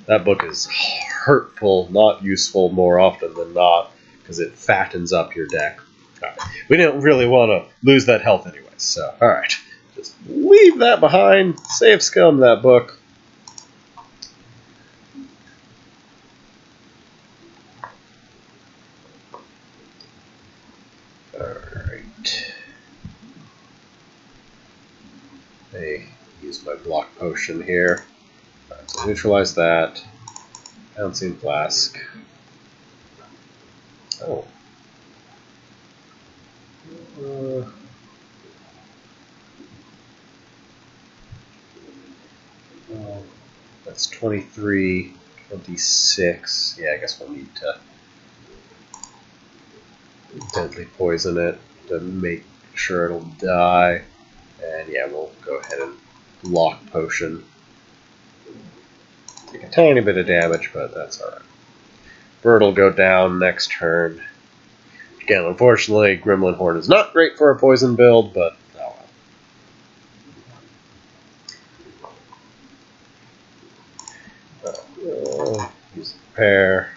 That book is hurtful, not useful more often than not, because it fattens up your deck. Right. We didn't really want to lose that health anyway, so alright. Just leave that behind, save scum that book. Alright. Hey, use my block potion here. Alright, so neutralize that. Bouncing Flask. Oh. That's 23, 26. Yeah, I guess we'll need to deadly poison it to make sure it'll die. And yeah, we'll go ahead and block potion. Take a tiny bit of damage, but that's alright. Bird will go down next turn. Again, unfortunately, Gremlin Horn is not great for a poison build, but oh well. Use the pair.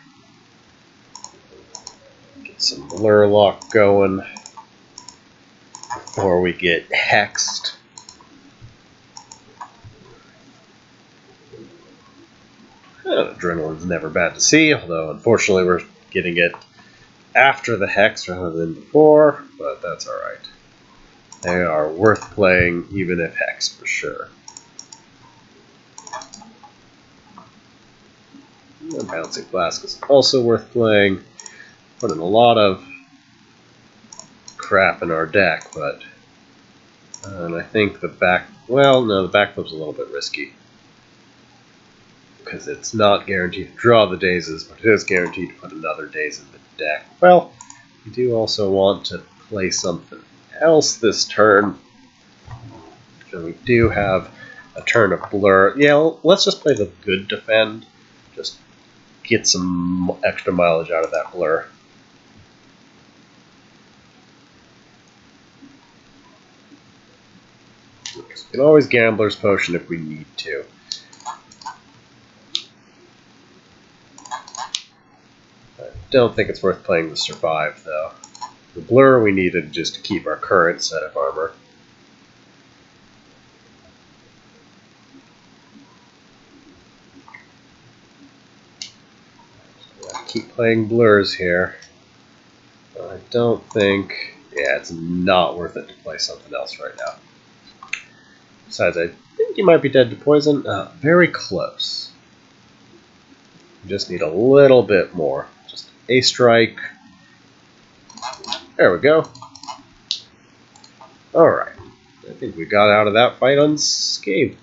Get some blur lock going before we get hexed. Adrenaline's never bad to see, although unfortunately we're getting it after the hex rather than before, but that's alright. They are worth playing, even if hexed for sure. The Bouncing Flask is also worth playing. Put in a lot of crap in our deck, but and I think the back... Well, no, the backflip's a little bit risky. Because it's not guaranteed to draw the dazes, but it is guaranteed to put another daze in the deck. Well, we do also want to play something else this turn. And we do have a turn of blur. Yeah, let's just play the good defend. Just get some extra mileage out of that blur. We can always Gambler's Potion if we need to. I don't think it's worth playing to survive, though. The blur we needed just to keep our current set of armor. Keep playing blurs here. I don't think... Yeah, it's not worth it to play something else right now. Besides, I think you might be dead to poison. Very close. You just need a little bit more. Just a strike. There we go. Alright. I think we got out of that fight unscathed.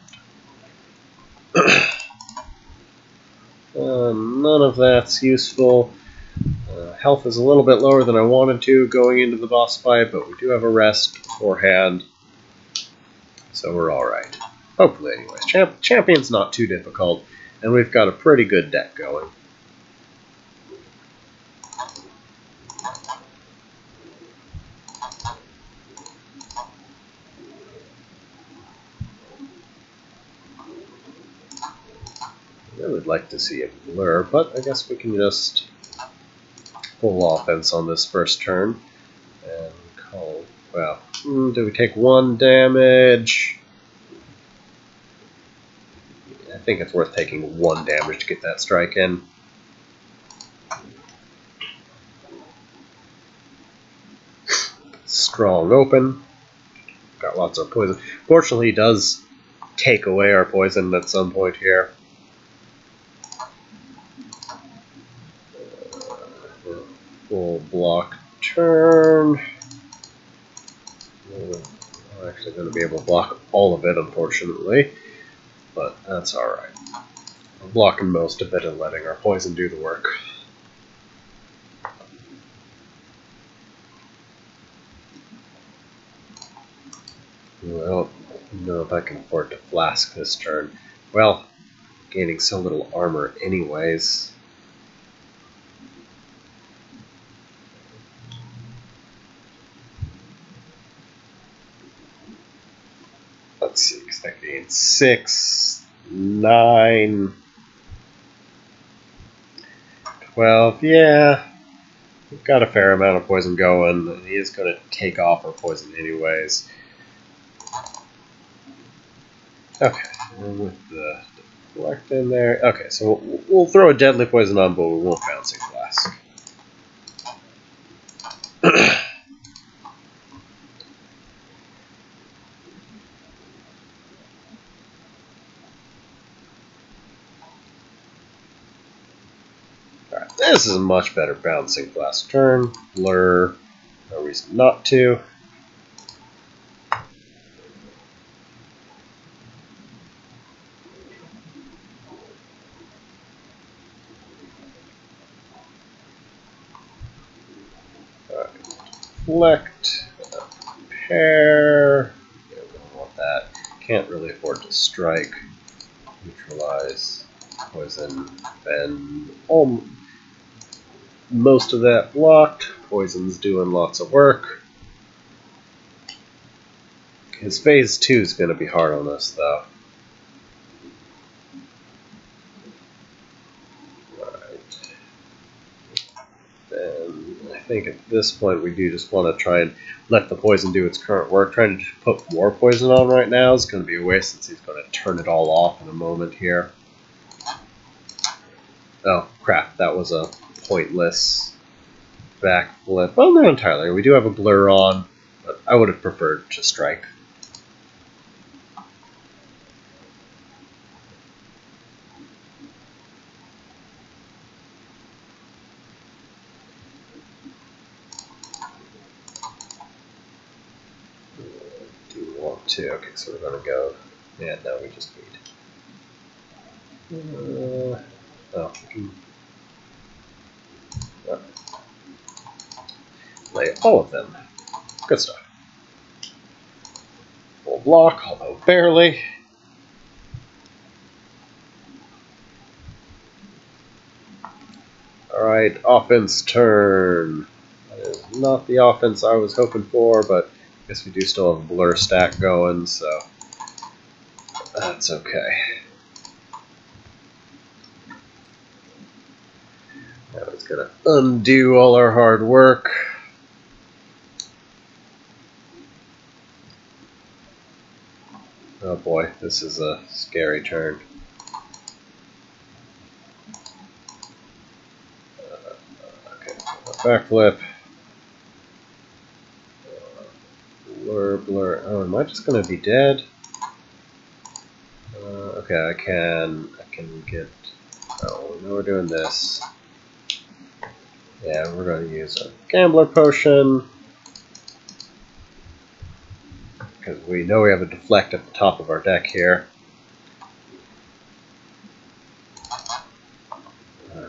None of that's useful. Health is a little bit lower than I wanted to going into the boss fight, but we do have a rest beforehand, so we're alright. Hopefully, anyways. Champion's not too difficult, and we've got a pretty good deck going. I would like to see it blur, but I guess we can just full offense on this first turn and call. Well, do we take 1 damage? I think it's worth taking 1 damage to get that strike in. Strong open. Got lots of poison. Fortunately, he does take away our poison at some point here. Full block turn. I'm actually going to be able to block all of it, unfortunately, but that's alright. We're blocking most of it and letting our poison do the work. I don't know if I can afford to flask this turn. Well, gaining so little armor anyways. Let's see, because I gained 6, 9, 12, yeah. We've got a fair amount of poison going, and he is going to take off our poison anyways. Okay, and with the deflect in there. Okay, so we'll throw a deadly poison on, but we won't bouncing flask. Alright, this is a much better bouncing flask turn. Blur, no reason not to. Deflect, pair. Yeah, we don't want that. Can't really afford to strike. Neutralize, poison, bend. Most of that blocked. Poison's doing lots of work. His phase 2 is going to be hard on us, though. Alright. Then I think at this point we do just want to try and let the poison do its current work. Trying to put more poison on right now is going to be a waste since he's going to turn it all off in a moment here. Oh, crap. That was a pointless backflip. Well, not entirely. We do have a blur on, but I would have preferred to strike. Okay, so we're going to go. Yeah, no, we just need. Oh, we can lay all of them. Good stuff. Full block, although barely. Alright, offense turn. That is not the offense I was hoping for, but I guess we do still have a blur stack going, so that's okay. Now it's going to undo all our hard work. Oh boy, this is a scary turn. Okay, backflip. Blur. Oh, am I just going to be dead? Okay, I can get. Oh, no, we're doing this. Yeah, we're going to use a gambler potion because we know we have a deflect at the top of our deck here.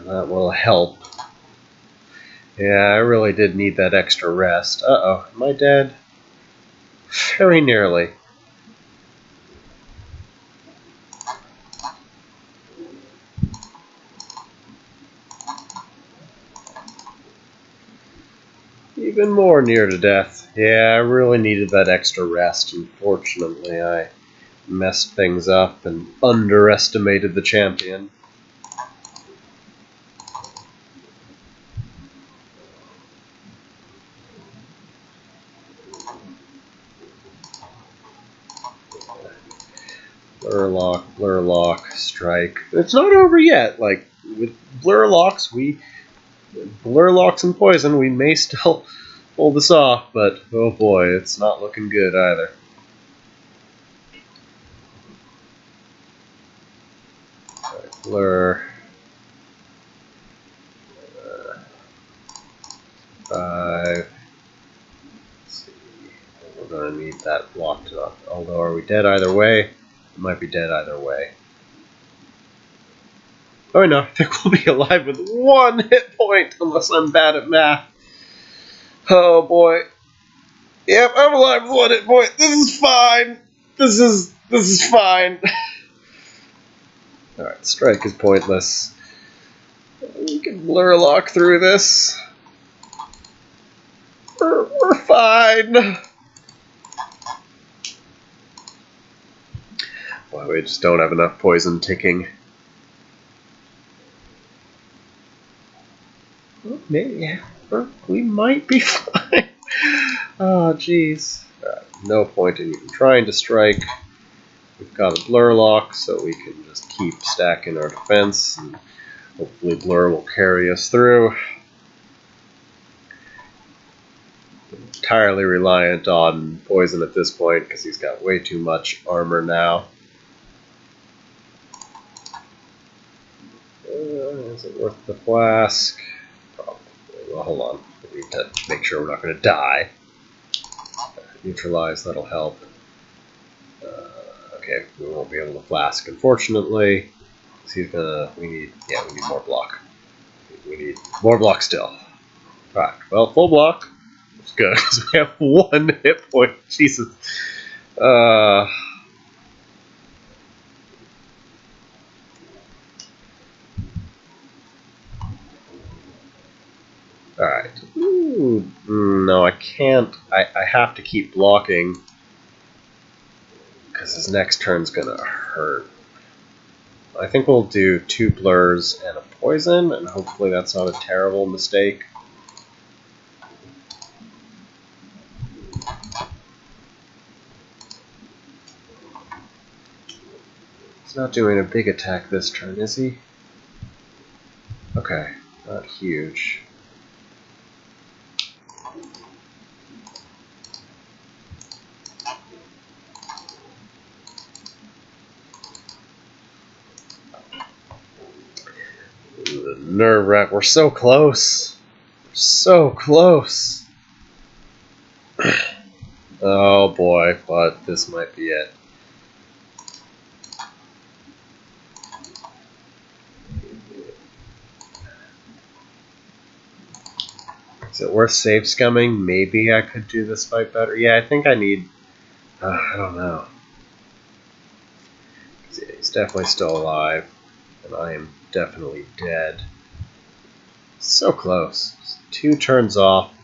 That will help. Yeah, I really did need that extra rest. Uh-oh, am I dead? Very nearly. Even more near to death. Yeah, I really needed that extra rest. Unfortunately, I messed things up and underestimated the champion. Blur lock, strike. It's not over yet. Like, with blur locks, blur locks and poison, we may still pull this off, but oh boy, it's not looking good either. Right, blur. 5. Let's see. We're going to need that blocked up. Although, are we dead either way? We might be dead either way. Oh no, I think we'll be alive with 1 hit point, unless I'm bad at math. Oh boy. Yep, I'm alive with 1 hit point. This is fine. This is fine. Alright, strike is pointless. We can blur lock through this. We're fine. Well, we just don't have enough poison ticking. Well, maybe, yeah. We might be fine. Oh, jeez. No point in even trying to strike. We've got a blur lock, so we can just keep stacking our defense, and hopefully blur will carry us through. Entirely reliant on poison at this point, because he's got way too much armor now. Is it worth the flask? Probably. Well, hold on. We need to make sure we're not going to die. Neutralize, that'll help. Okay, we won't be able to flask, unfortunately. He's gonna. We need more block. We need more block still. Alright, well, full block. It's good, because we have 1 hit point. Jesus. Alright. Ooh, no, I can't. I have to keep blocking, because his next turn's gonna hurt. I think we'll do 2 blurs and a poison, and hopefully that's not a terrible mistake. He's not doing a big attack this turn, is he? Okay, not huge. Nerve wrack. We're so close. We're so close. Oh boy, but this might be it. Is it worth save scumming? Maybe I could do this fight better. Yeah, I think I need. I don't know. He's definitely still alive, and I am definitely dead. So close. 2 turns off.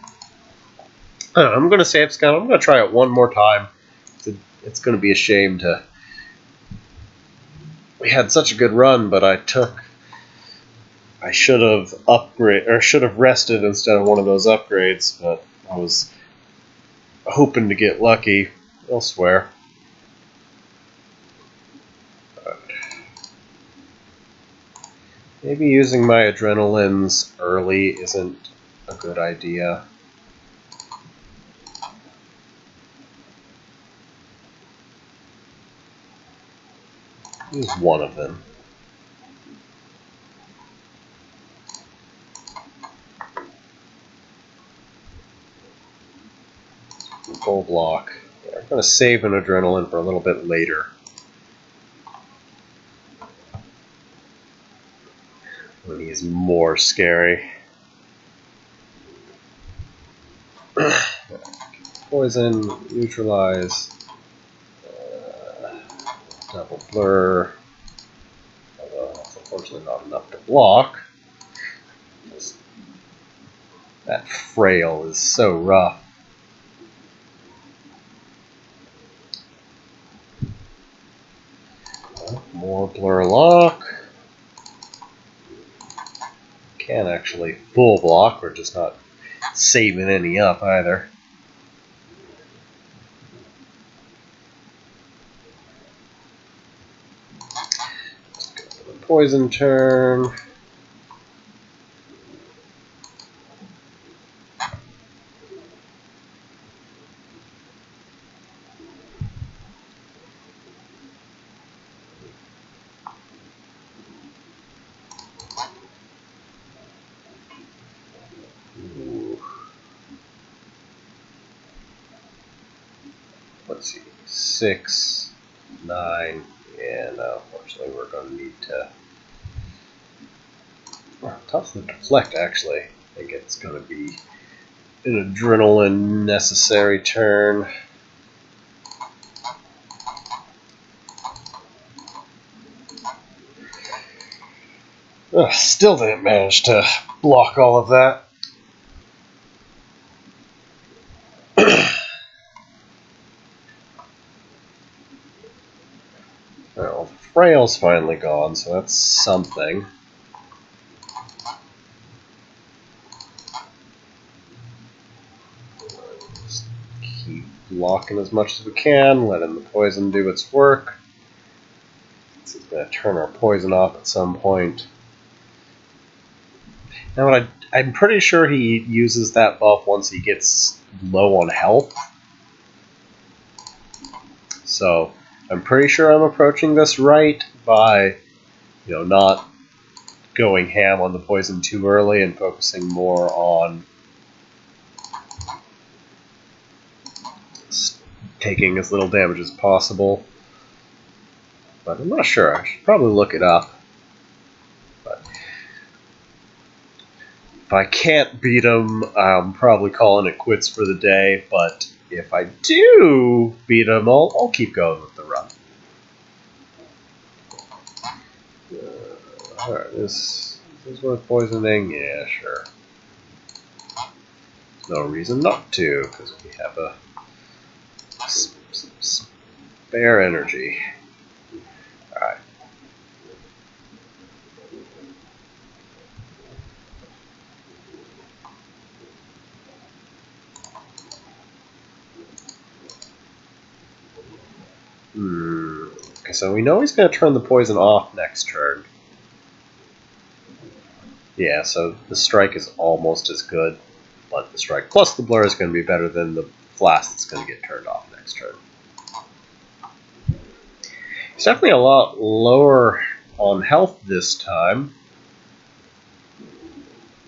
I'm going to save scum. I'm going to try it one more time. It's going to be a shame to. We had such a good run, but I should have rested instead of one of those upgrades, but I was hoping to get lucky elsewhere. Maybe using my adrenalines early isn't a good idea. Use one of them. Full block. Yeah, I'm going to save an adrenaline for a little bit later. when he's more scary. Poison, neutralize, double blur, although that's unfortunately not enough to block. That frail is so rough. More blur lock. Can actually full block, we're just not saving any up either. Let's go for the poison turn. Let's see, 6, 9, yeah, no, unfortunately we're going to need to... Tough to deflect, actually. I think it's going to be an adrenaline necessary turn. Still didn't manage to block all of that. Well, Frail's finally gone, so that's something. Just keep blocking as much as we can, letting the poison do its work. It's going to turn our poison off at some point. Now, I'm pretty sure he uses that buff once he gets low on health. So I'm pretty sure I'm approaching this right by, not going ham on the poison too early and focusing more on taking as little damage as possible. But I'm not sure. I should probably look it up. But if I can't beat him, I'm probably calling it quits for the day. But if I do beat him, I'll keep going with the run. Alright, this is worth poisoning? Yeah, sure. No reason not to, because we have a spare energy. Alright. Okay, so we know he's going to turn the poison off next turn. Yeah, so the strike is almost as good, but the strike plus the blur is going to be better than the flask that's going to get turned off next turn. He's definitely a lot lower on health this time.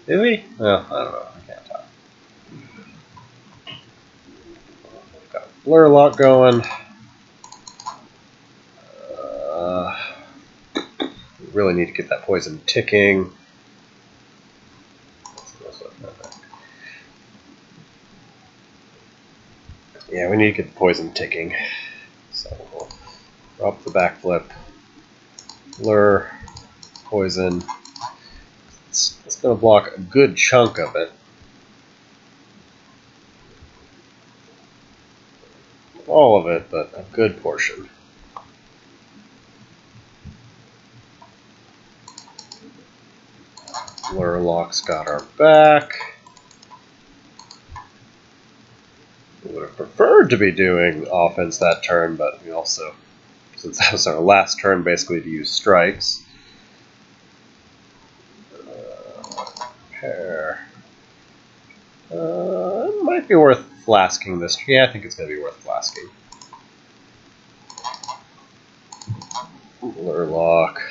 Is he? Well, I don't know. I can't tell. We've got a blur lock going. We really need to get that poison ticking. Yeah, we need to get the poison ticking. So we'll drop the backflip, blur, poison. It's going to block a good chunk of it. All of it, but a good portion. Blur lock's got our back. We would have preferred to be doing offense that turn, but we also, since that was our last turn basically to use strikes. Pair. It might be worth flasking this. Yeah, I think it's going to be worth flasking. Blur lock.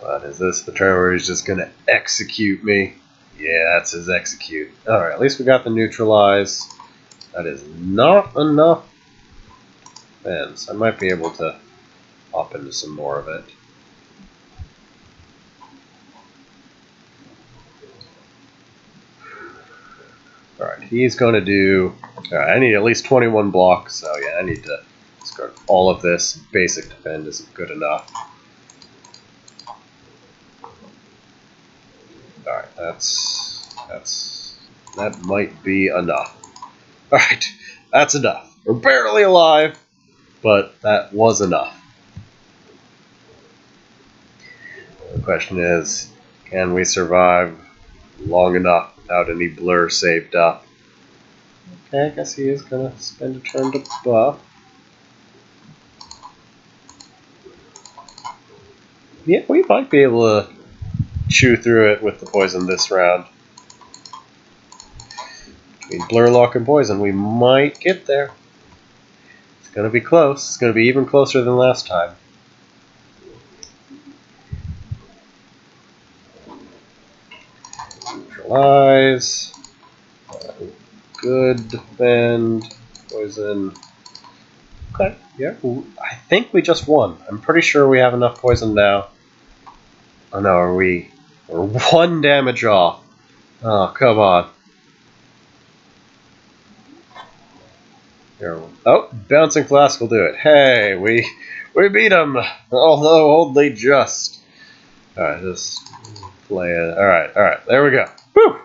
But is this the turn where he's just going to execute me? Yeah, that's his execute. Alright, at least we got the neutralize. That is not enough defense. I might be able to hop into some more of it. Alright, he's going to do... Alright, I need at least 21 blocks, so yeah, I need to discard all of this. Basic defend isn't good enough. Alright, that might be enough. Alright, that's enough. We're barely alive, but that was enough. The question is, can we survive long enough without any blur saved up? Okay, I guess he is going to spend a turn to buff. Yeah, we might be able to chew through it with the poison this round. Between Blur Lock and Poison, we might get there. It's going to be close. It's going to be even closer than last time. Neutralize. Good defend. Poison. Okay, yeah. I think we just won. I'm pretty sure we have enough poison now. Oh no, we're 1 damage off. Oh, come on. Here. Oh, Bouncing Flask will do it. Hey, we beat him, although only just. Alright, just play it. Alright, there we go. Whew!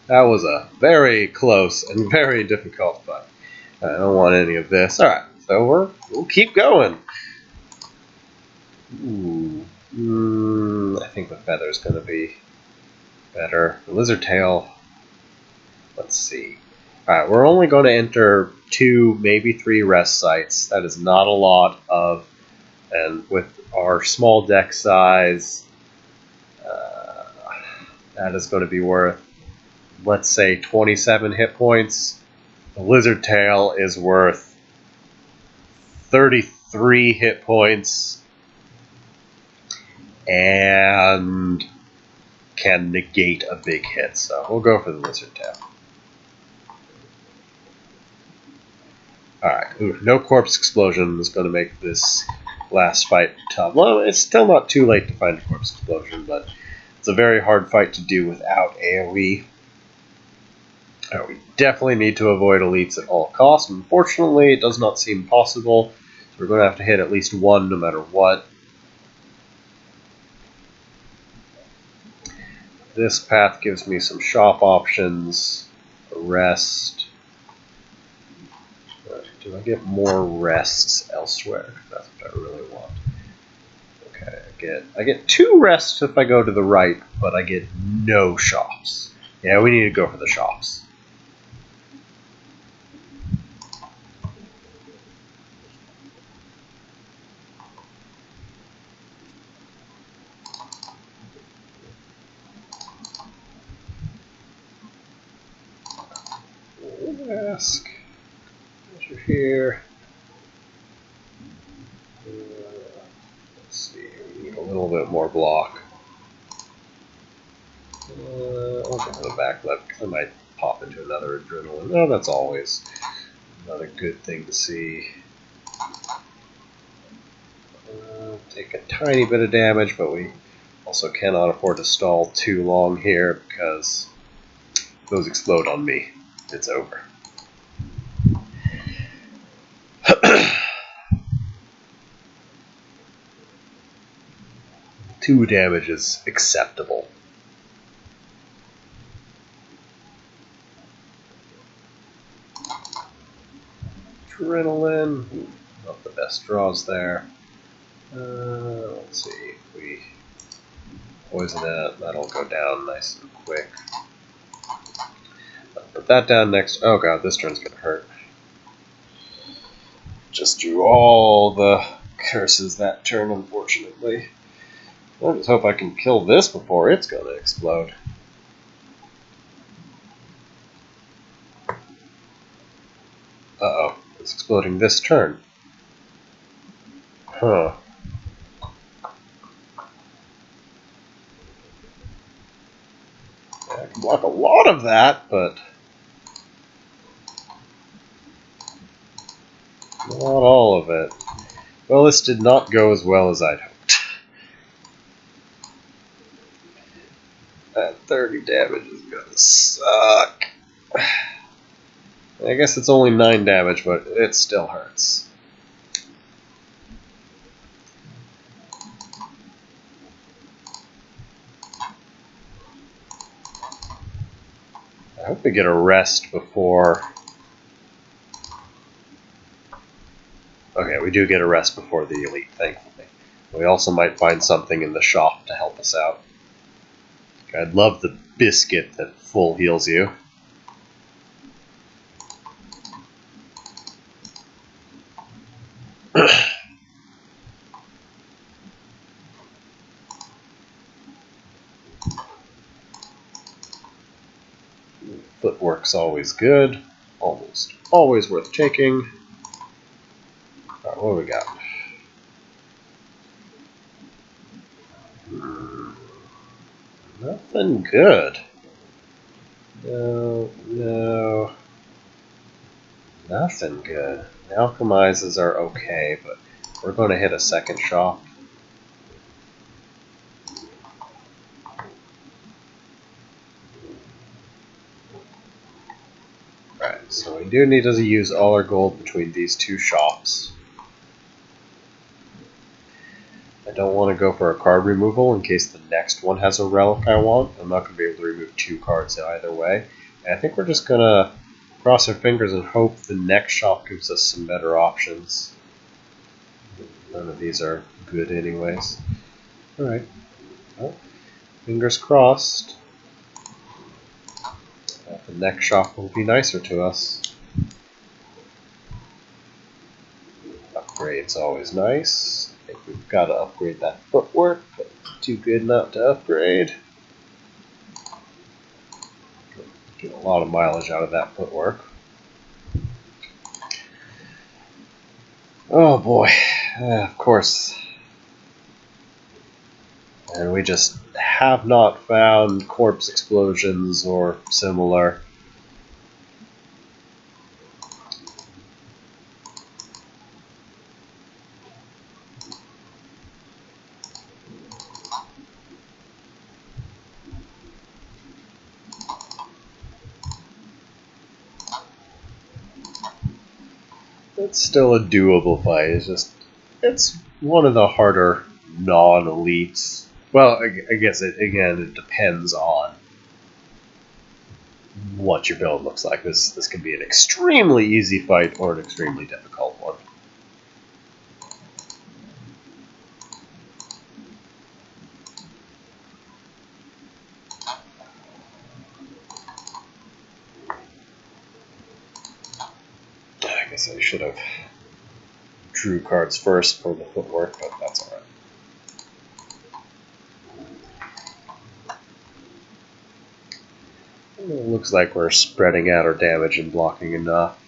That was a very close and very difficult fight. I don't want any of this. Alright, so we'll keep going. Ooh. I think the feather's going to be better. The lizard tail. Let's see. Alright, we're only going to enter 2, maybe 3 rest sites. That is not a lot of, and with our small deck size, that is going to be worth, let's say, 27 hit points. The lizard tail is worth 33 hit points and can negate a big hit. So we'll go for the lizard tail. Alright, no corpse explosion is going to make this last fight tough. Well, it's still not too late to find a corpse explosion, but it's a very hard fight to do without AoE. We definitely need to avoid elites at all costs. Unfortunately, it does not seem possible, so we're going to have to hit at least 1 no matter what. This path gives me some shop options, a rest. Do I get more rests elsewhere? That's what I really want. Okay, I get 2 rests if I go to the right, but I get no shops. Yeah, we need to go for the shops. Ask. Here. Let's see, we need a little bit more block. I'll go to the back left because I might pop into another adrenaline. Oh, that's always another good thing to see. Take a tiny bit of damage, but we also cannot afford to stall too long here because those explode on me. It's over. 2 damage is acceptable. Adrenaline, not the best draws there. Let's see, if we poison it, that'll go down nice and quick. Put that down next. Oh god, this turn's gonna hurt. Just drew all the curses that turn, unfortunately. I just hope I can kill this before it's gonna explode. Uh-oh, it's exploding this turn. Huh. I can block a lot of that, but not all of it. Well, this did not go as well as I'd hoped. That 30 damage is gonna suck. I guess it's only 9 damage, but it still hurts. I hope we get a rest before... Okay, we do get a rest before the elite, thankfully. We also might find something in the shop to help us out. I'd love the biscuit that full heals you. Footwork's always good. Almost always worth taking. Alright, what do we got? Nothing good. No. Nothing good. The alchemizes are okay, but we're going to hit a second shop. Alright, so we do need to use all our gold between these two shops. I don't want to go for a card removal in case the next one has a relic I want. I'm not going to be able to remove 2 cards either way. And I think we're just going to cross our fingers and hope the next shop gives us some better options. None of these are good anyways. Alright. Well, fingers crossed. The next shop will be nicer to us. Upgrade's always nice. I think we've got to upgrade that footwork, but too good not to upgrade. Get a lot of mileage out of that footwork. Oh boy, of course. And we just have not found corpse explosions or similar. It's still a doable fight. It's one of the harder non-elites. Well, I guess it depends on what your build looks like. This can be an extremely easy fight or an extremely difficult one. I guess I should have drew cards first for the footwork, but that's alright. It looks like we're spreading out our damage and blocking enough.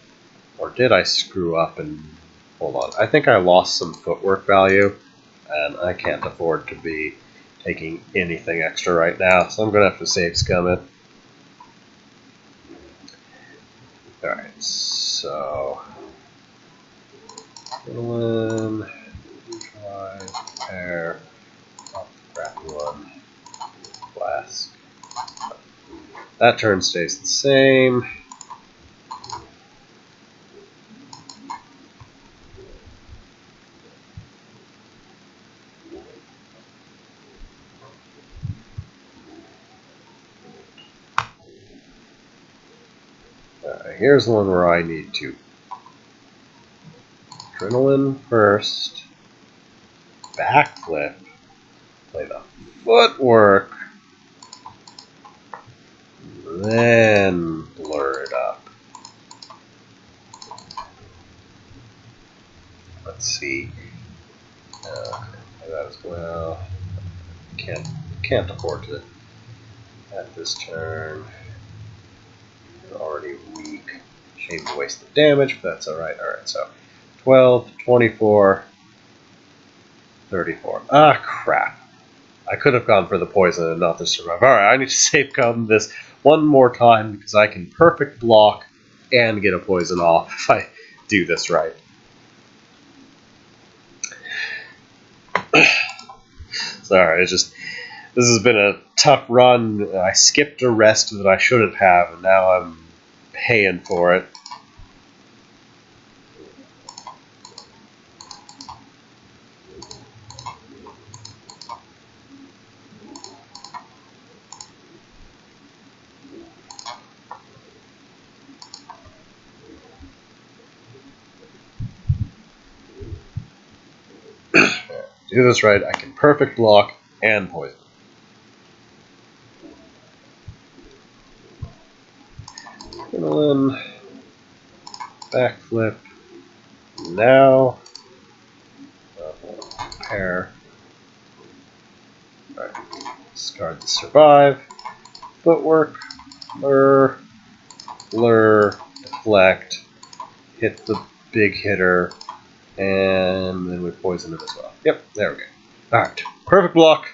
Or did I screw up and... Hold on. I think I lost some footwork value, and I can't afford to be taking anything extra right now, so I'm going to have to save scum it. Alright, so... Adrenaline, neutralize, repair, pop the crappy one, flask. That turn stays the same. Here's one where I need to. Adrenaline first. Backflip. Play the footwork. Then blur it up. Let's see. That as well. Can't afford to at this turn. You're already weak. Shame to waste the damage, but that's alright. Alright, so 12, 24, 34. Ah, crap. I could have gone for the poison and not the survive. Alright, I need to save code this one more time because I can perfect block and get a poison off if I do this right. Sorry, this has been a tough run. I skipped a rest that I shouldn't have, and now I'm paying for it. Do this right, I can perfect block and poison. Adrenaline, backflip, now, pair. Alright, discard the survive, footwork, lure, deflect, hit the big hitter, and then we poison it as well. Yep, there we go. Alright, perfect block.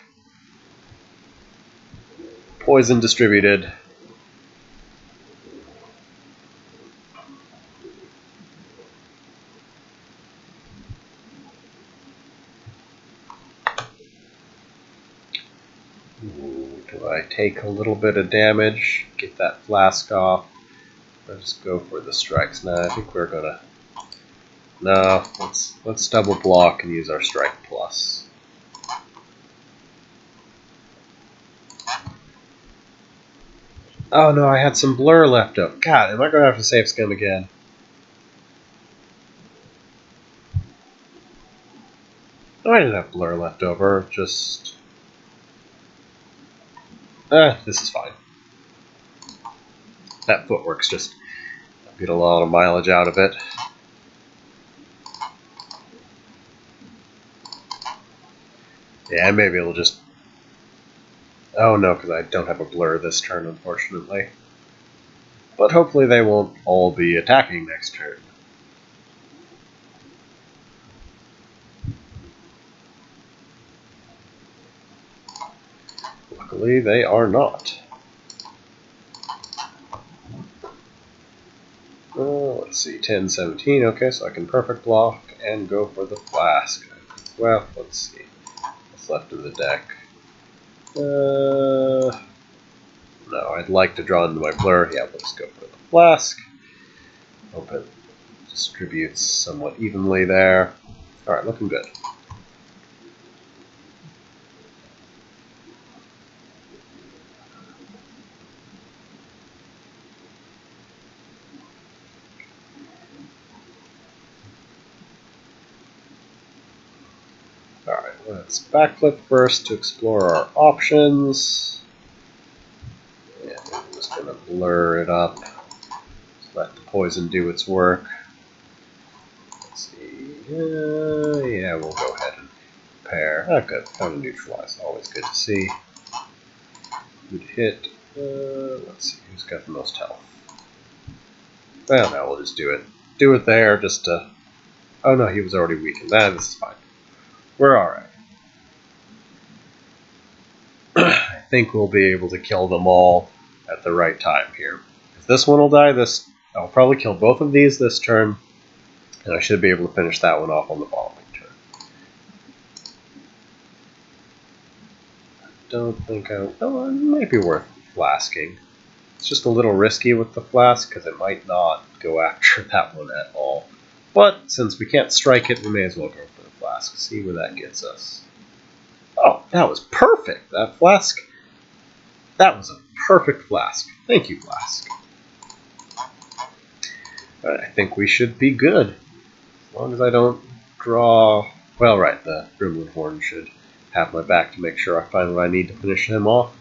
Poison distributed. Ooh, do I take a little bit of damage? Get that flask off. Let's go for the strikes. Nah, I think we're gonna... No, let's double block and use our strike plus. Oh no, I had some blur left up. God, am I gonna have to save scum again? No, I didn't have blur left over, just... this is fine. That footwork's just... I'll get a lot of mileage out of it. Yeah, maybe it'll just... Oh no, because I don't have a blur this turn, unfortunately. But hopefully they won't all be attacking next turn. Luckily, they are not. Let's see, 10, 17. Okay, so I can perfect block and go for the flask. Well, let's see. What's left of the deck? No, I'd like to draw into my blur. Yeah, let's go for the flask. Hope it distributes somewhat evenly there. Alright, looking good. Alright, let's backflip first to explore our options. Yeah, I'm just going to blur it up. Just let the poison do its work. Let's see. Yeah, we'll go ahead and pair. Oh, good. Found a neutralize. Always good to see. Good hit. Let's see. Who's got the most health? Well, now we'll just do it. Do it there just to... Oh, no, he was already weakened. This is fine. We're alright. I think we'll be able to kill them all at the right time here. If this one will die, I'll probably kill both of these this turn, and I should be able to finish that one off on the following turn. I don't think oh, it might be worth flasking. It's just a little risky with the flask, because it might not go after that one at all. But since we can't strike it, we may as well go for the flask. See where that gets us. Oh, that was perfect! That flask. That was a perfect flask. Thank you, flask. But I think we should be good. As long as I don't draw... Well, right, the Gremlin Horn should have my back to make sure I find what I need to finish him off.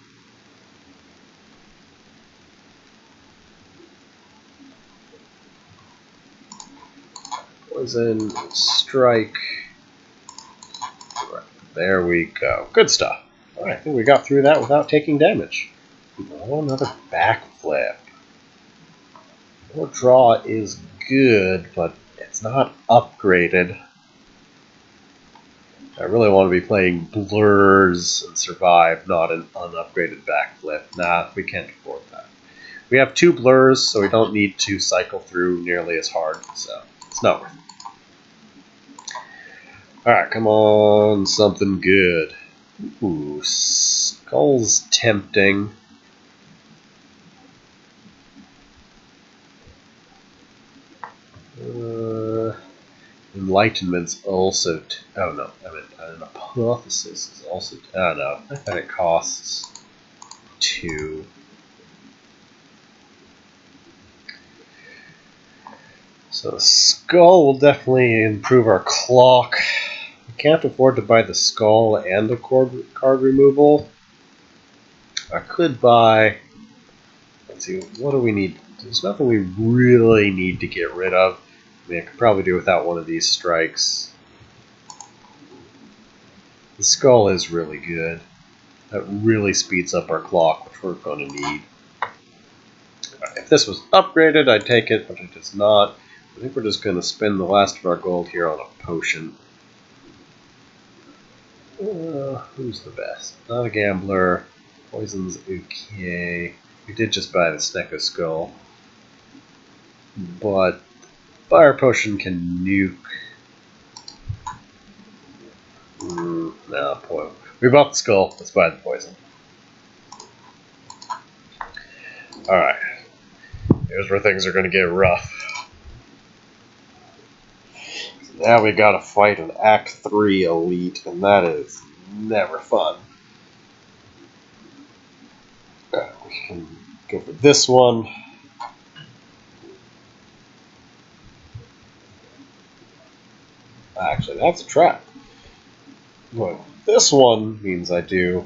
Poison, strike. Right, there we go. Good stuff. Alright, I think we got through that without taking damage. Oh, another backflip. More draw is good, but it's not upgraded. I really want to be playing Blurs and Survive, not an unupgraded Backflip. Nah, we can't afford that. We have 2 Blurs, so we don't need to cycle through nearly as hard, so it's not worth it. Alright, come on, something good. Ooh, Skull's tempting. Enlightenment's also... oh no, I mean, an Apotheosis is also... oh no, I thought it costs 2. So the Skull will definitely improve our clock. We can't afford to buy the Skull and the card removal. I could buy... let's see, what do we need? There's nothing we really need to get rid of. I mean, I could probably do without one of these strikes. The Skull is really good. That really speeds up our clock, which we're going to need. If this was upgraded, I'd take it, but it is not. I think we're just going to spend the last of our gold here on a potion. Who's the best? Not a gambler. Poison's okay. We did just buy the Snecko Skull. But Fire Potion can nuke. No, poison. We bought the Skull. Let's buy the poison. Alright. Here's where things are going to get rough. Now we gotta fight an Act 3 elite, and that is never fun. We can go for this one. Actually, that's a trap. But this one means I do...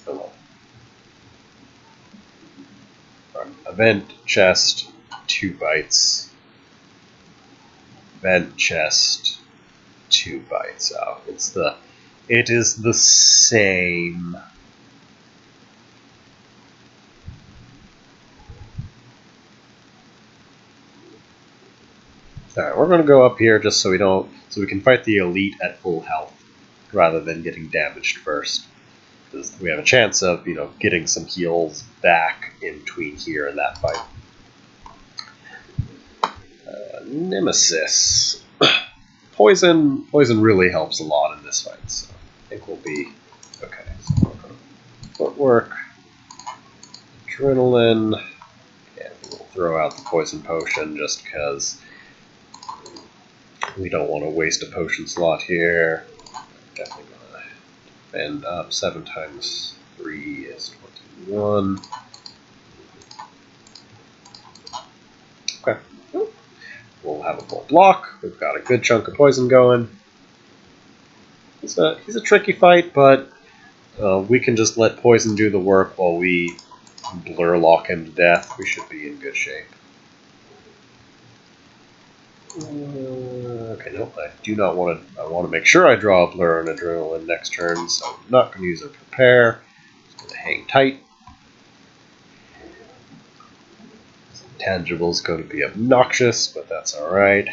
oh. Right. Event chest, 2 bites. Event chest, 2 bites out. It is the same. Alright, we're gonna go up here just so we can fight the elite at full health rather than getting damaged first. Because we have a chance of, getting some heals back in between here and that fight. Nemesis. Poison really helps a lot in this fight, so I think we'll be okay. So we're going to footwork, adrenaline, and we'll throw out the poison potion just because we don't want to waste a potion slot here. Definitely going to end up 7 times 3 is 21. Okay. We'll have a full block. We've got a good chunk of poison going. He's a tricky fight, but we can just let poison do the work while we blur lock him to death. We should be in good shape. Okay, no, I do not want to. I want to make sure I draw a blur and adrenaline next turn, so I'm not going to use a prepare. Just going to hang tight. Tangible is going to be obnoxious, but that's alright.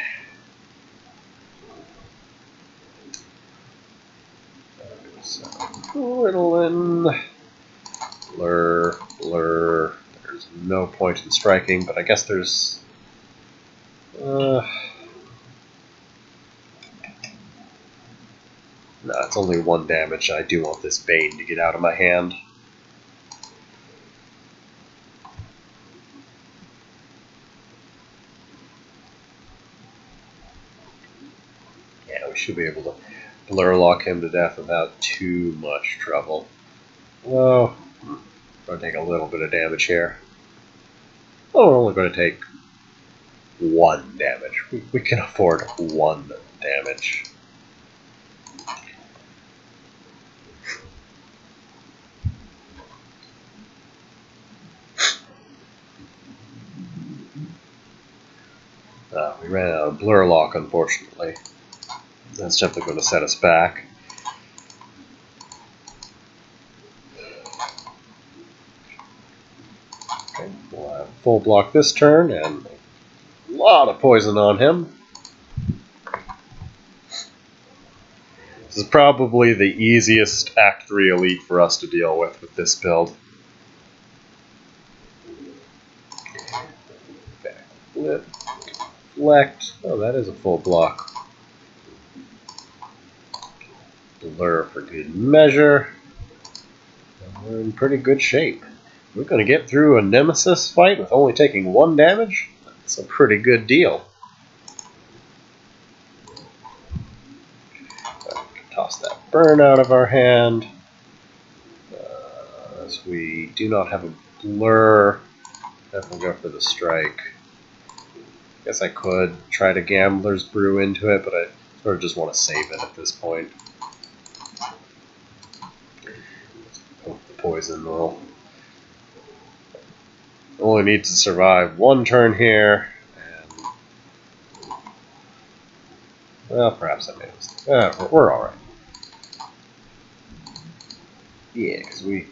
So, adrenaline, blur. There's no point in striking, but I guess there's. No, it's only 1 damage. I do want this Bane to get out of my hand. Yeah, we should be able to blur lock him to death without too much trouble. Oh, going to take a little bit of damage here. Oh, we're only going to take 1 damage. We can afford 1 damage. We ran out of blur lock, unfortunately. That's definitely going to set us back. Okay, we'll have full block this turn, and a lot of poison on him. This is probably the easiest Act 3 elite for us to deal with this build. Backflip, deflect. Oh, that is a full block. Blur for good measure. And we're in pretty good shape. We're going to get through a Nemesis fight with only taking 1 damage. That's a pretty good deal. Toss that burn out of our hand. As we do not have a blur, definitely go for the strike. Guess I could try to Gambler's Brew into it, but I sort of just want to save it at this point. Hope the poison will only need to survive 1 turn here, and well, perhaps I made a mistake. We're all right. Yeah, because we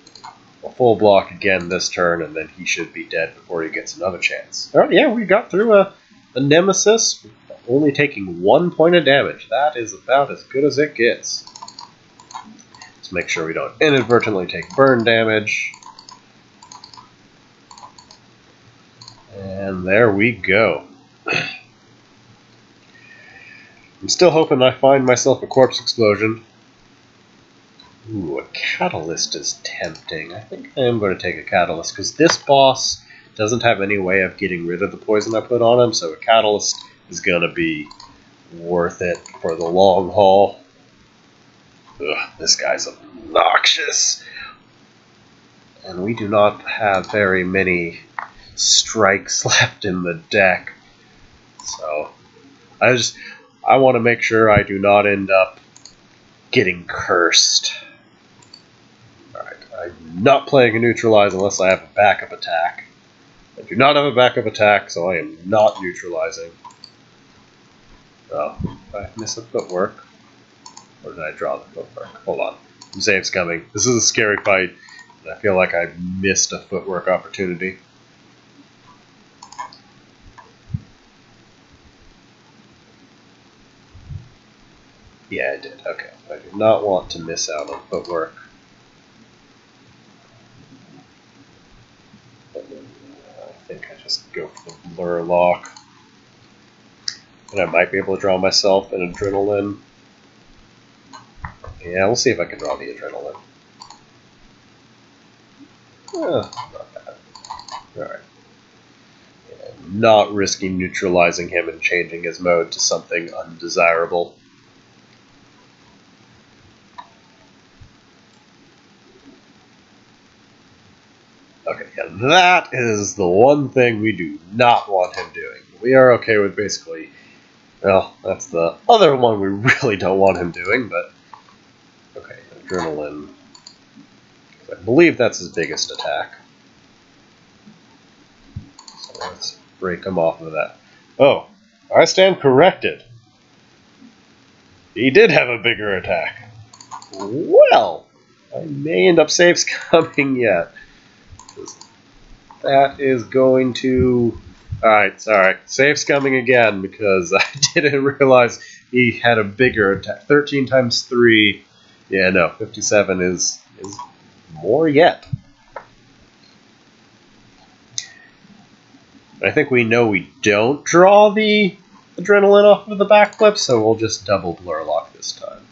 will full block again this turn, and then he should be dead before he gets another chance. Oh yeah, we got through a Nemesis, only taking 1 point of damage. That is about as good as it gets. Let's make sure we don't inadvertently take burn damage. And there we go. I'm still hoping I find myself a corpse explosion. Ooh, a catalyst is tempting. I think I am going to take a catalyst, because this boss doesn't have any way of getting rid of the poison I put on him, so a catalyst is going to be worth it for the long haul. Ugh, this guy's obnoxious. And we do not have very many strikes left in the deck. So, I want to make sure I do not end up getting cursed. Alright, I'm not playing a neutralize unless I have a backup attack. I do not have a backup attack, so I am not neutralizing. Oh, did I miss a footwork? Or did I draw the footwork? Hold on. Save's coming. This is a scary fight, and I feel like I missed a footwork opportunity. Yeah, I did. Okay. I do not want to miss out on footwork. I think I just go for the blur lock. And I might be able to draw myself an adrenaline. Yeah, we'll see if I can draw the adrenaline. Not bad. Alright. Yeah, not risking neutralizing him and changing his mode to something undesirable. Okay, yeah, that is the one thing we do not want him doing. We are okay with basically, well, that's the other one we really don't want him doing, but okay, adrenaline. I believe that's his biggest attack. So let's break him off of that. Oh, I stand corrected. He did have a bigger attack. Well, I may end up saves coming yet. That is going to... Alright, sorry. Save's coming again because I didn't realize he had a bigger attack. 13 times 3. Yeah, no, 57 is more yet. I think we know we don't draw the adrenaline off of the backflip, so we'll just double blur lock this time.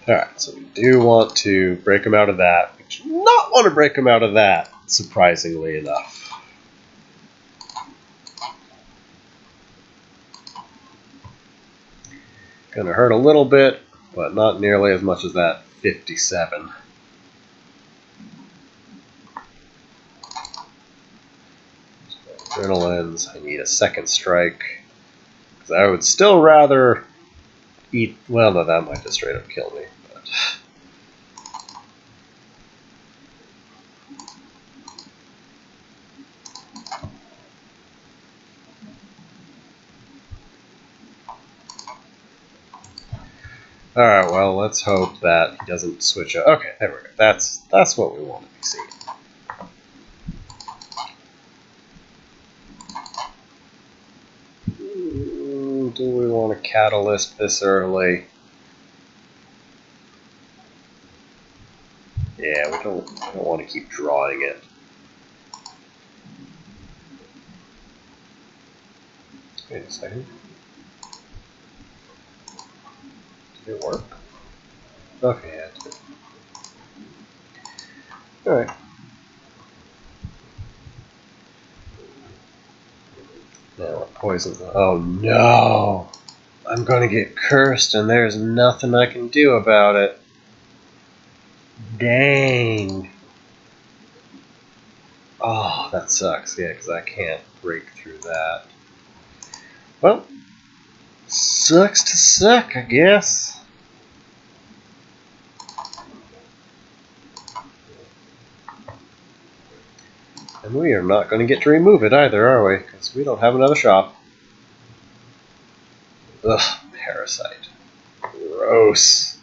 Alright, so we do want to break him out of that. We do not want to break him out of that, surprisingly enough. Gonna hurt a little bit, but not nearly as much as that 57. Adrenalines, I need a second strike. Because I would still rather eat... Well, no, that might just straight up kill me. But. Alright, well, let's hope that he doesn't switch up. Okay, there we go. That's what we want to be seeing. Do we want to catalyst this early? Yeah, we don't want to keep drawing it. Wait a second. Did it work? Okay, yeah, it did. Alright. Now we're poisoned. Oh no! I'm gonna get cursed and there's nothing I can do about it. Dang. Oh, that sucks. Yeah, because I can't break through that. Well, sucks to suck, I guess. And we are not going to get to remove it either, are we? Because we don't have another shop. Ugh, parasite. Gross.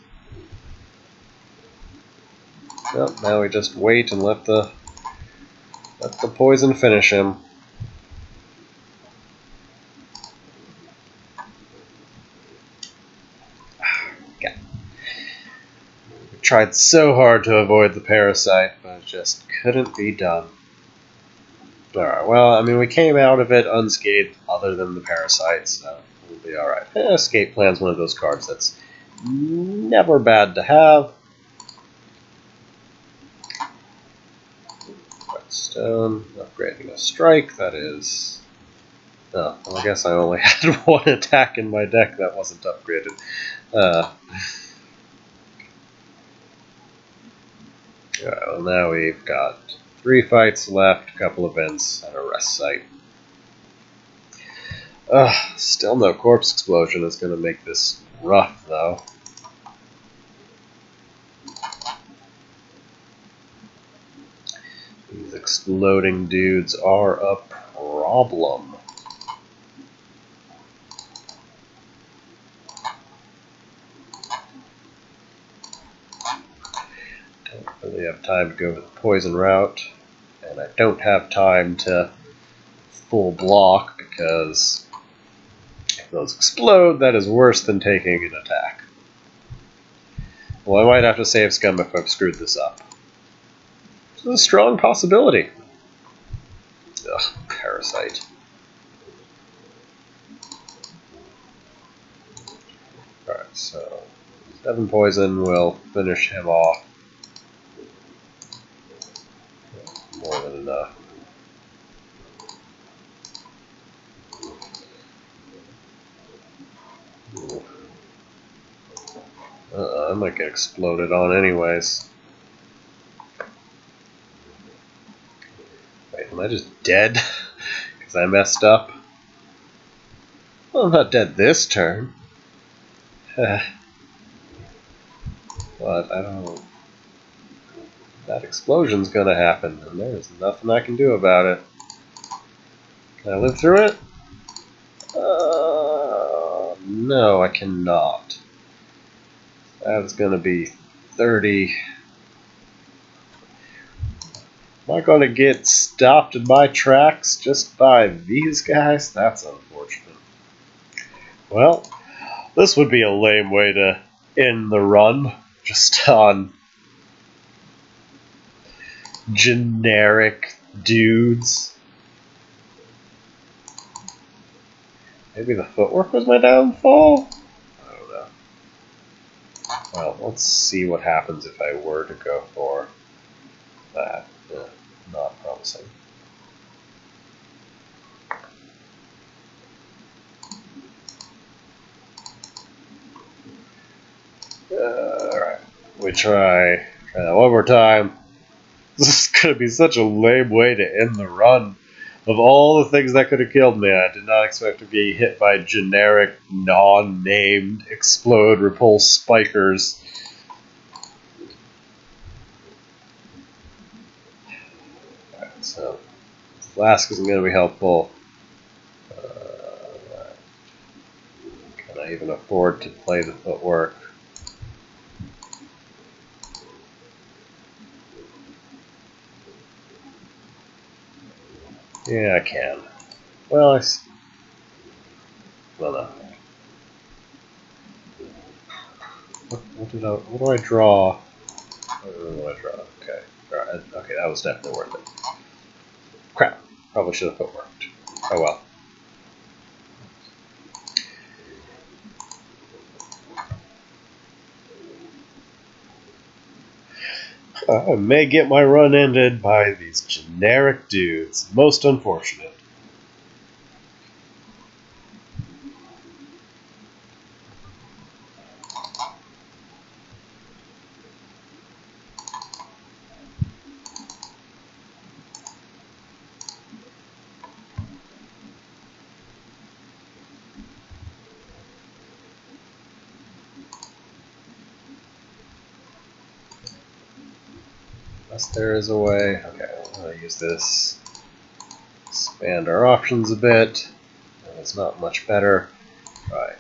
Well, now we just wait and let the poison finish him. God. We tried so hard to avoid the parasite, but it just couldn't be done. Alright, well, I mean, we came out of it unscathed other than the parasites, so we'll be alright. Escape Plan's one of those cards that's never bad to have. Stone, upgrading a strike, that is... Oh, well, I guess I only had one attack in my deck that wasn't upgraded. Alright, well, now we've got 3 fights left, a couple events, and a rest site. Still no corpse explosion is going to make this rough, though. These exploding dudes are a problem. Don't really have time to go the poison route, and I don't have time to full block because if those explode, that is worse than taking an attack. Well, I might have to save Scum if I've screwed this up. It's a strong possibility. Ugh, parasite. Alright, so 7 poison will finish him off. More than enough. I might get exploded on anyways. Wait, am I just dead? Because I messed up? Well, I'm not dead this turn. But I don't... That explosion's gonna happen, and there's nothing I can do about it. Can I live through it? No, I cannot. That's gonna be 30. Am I gonna get stopped in my tracks just by these guys? That's unfortunate. Well, this would be a lame way to end the run. Just on generic dudes. Maybe the footwork was my downfall? I don't know. Well, let's see what happens if I were to go for that. Not promising. Alright, we try that one more time. This is going to be such a lame way to end the run. Of all the things that could have killed me, I did not expect to be hit by generic, non-named, explode, repulse spikers. Alright, so Flask isn't going to be helpful. Can I even afford to play the footwork? Yeah, I can. Well, well, no. What do I draw? What do I draw? Okay. Alright, okay, that was definitely worth it. Crap. Probably should have footworked. Oh well. I may get my run ended by these generic dudes. Most unfortunate. Unless there is a way. Okay, I'm going to use this. Expand our options a bit. It's not much better. Right.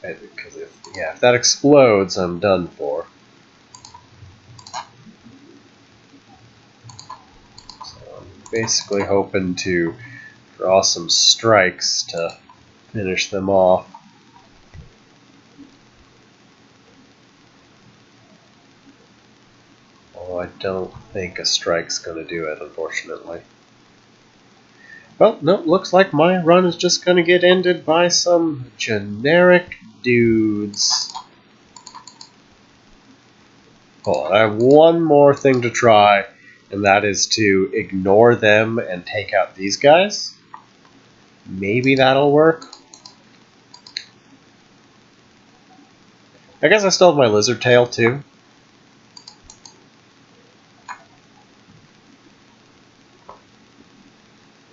Because if that explodes, I'm done for. So I'm basically hoping to draw some strikes to finish them off. Although I don't think a strike's going to do it, unfortunately. Well, no, looks like my run is just going to get ended by some generic dudes. Hold on, I have one more thing to try, and that is to ignore them and take out these guys. Maybe that'll work. I guess I still have my lizard tail, too.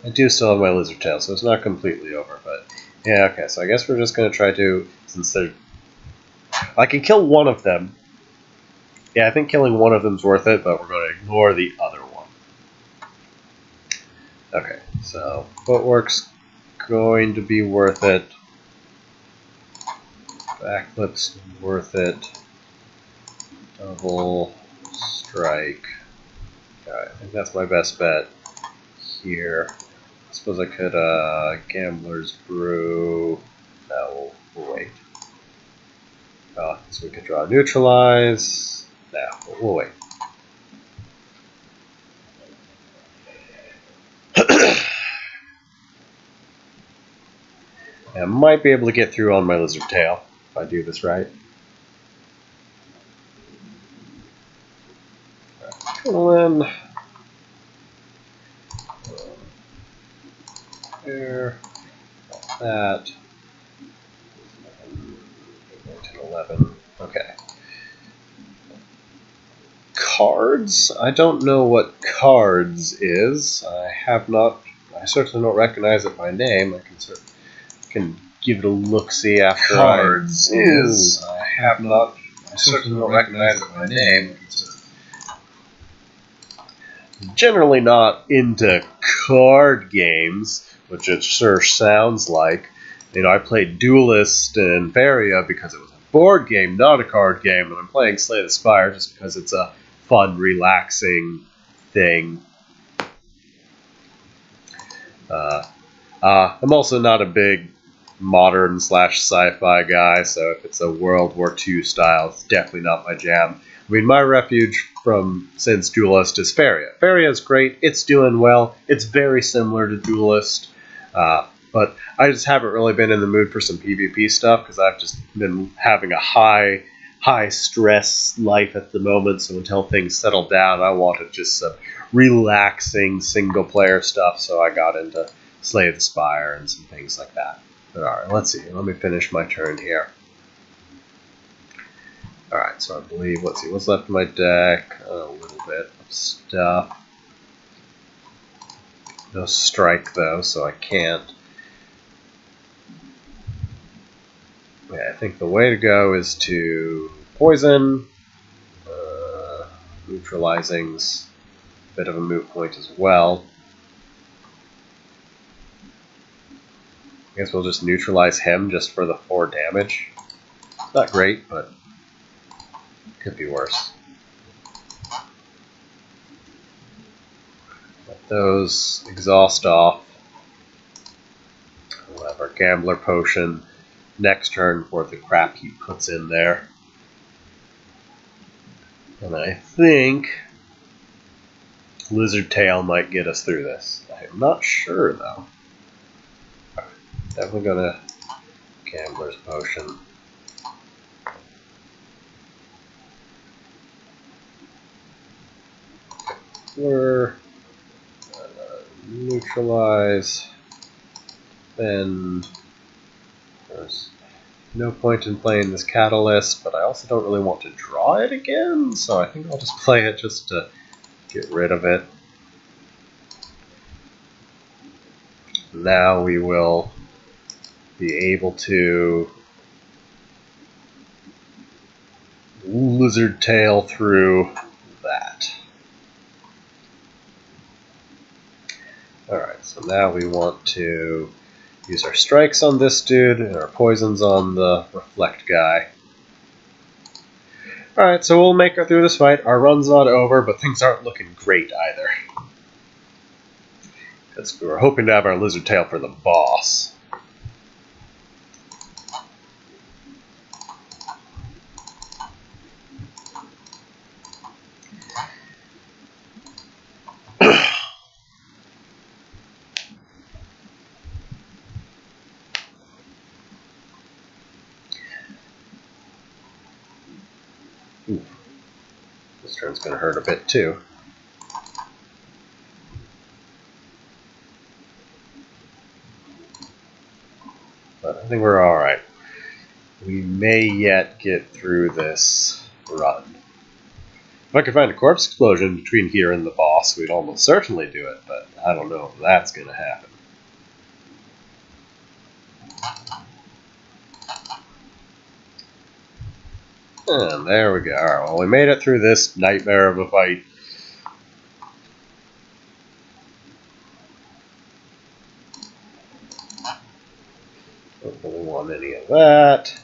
I do still have my lizard tail, so it's not completely over, but yeah, okay, so I guess we're just going to try to, since they're... I can kill one of them. Yeah, I think killing one of them's worth it, but we're going to ignore the other one. Okay, so footwork's going to be worth it. Backflip's worth it. Double strike. Alright, I think that's my best bet here. I suppose I could, Gambler's Brew. No, we'll wait. So we could draw Neutralize. No, we'll wait. I might be able to get through on my Lizard Tail if I do this right. Pull in. There. That. 11. Okay. Cards? I don't know what cards is. I certainly don't recognize it by name. I can give it a look-see after Cards is. I certainly don't recognize it by name. Generally not into card games, which it sure sounds like. You know, I played Duelist and Varia because it was a board game, not a card game, and I'm playing Slay the Spire just because it's a fun, relaxing thing. I'm also not a big modern / sci-fi guy, so if it's a World War II style, it's definitely not my jam. I mean, my refuge since Duelist is Faria. Faria is great. It's doing well. It's very similar to Duelist. But I just haven't really been in the mood for some PvP stuff because I've just been having a high stress life at the moment. So until things settle down, I wanted just some relaxing single player stuff. So I got into Slay the Spire and some things like that. But alright, let's see. Let me finish my turn here. Alright, so I believe, let's see, what's left in my deck? A little bit of stuff. No strike, though, so I can't. Yeah, I think the way to go is to poison. Neutralizing's a bit of a moot point as well. I guess we'll just neutralize him just for the 4 damage. Not great, but could be worse. those exhaust off. We'll have our Gambler Potion next turn for the crap he puts in there. And I think Lizard Tail might get us through this. I'm not sure, though. Definitely gonna Gambler's Potion. We're neutralize. Then there's no point in playing this Catalyst, but I also don't really want to draw it again, so I think I'll just play it just to get rid of it. Now we will be able to Lizard Tail through that. Alright, so now we want to use our strikes on this dude and our poisons on the Reflect guy. Alright, so we'll make it through this fight. Our run's not over, but things aren't looking great either. Because we were hoping to have our Lizard Tail for the boss. Ooh. This turn's going to hurt a bit too. But I think we're alright. We may yet get through this run. If I could find a corpse explosion between here and the boss, we'd almost certainly do it, but I don't know if that's going to happen. And there we go. Alright, well, we made it through this nightmare of a fight. Don't really want any of that.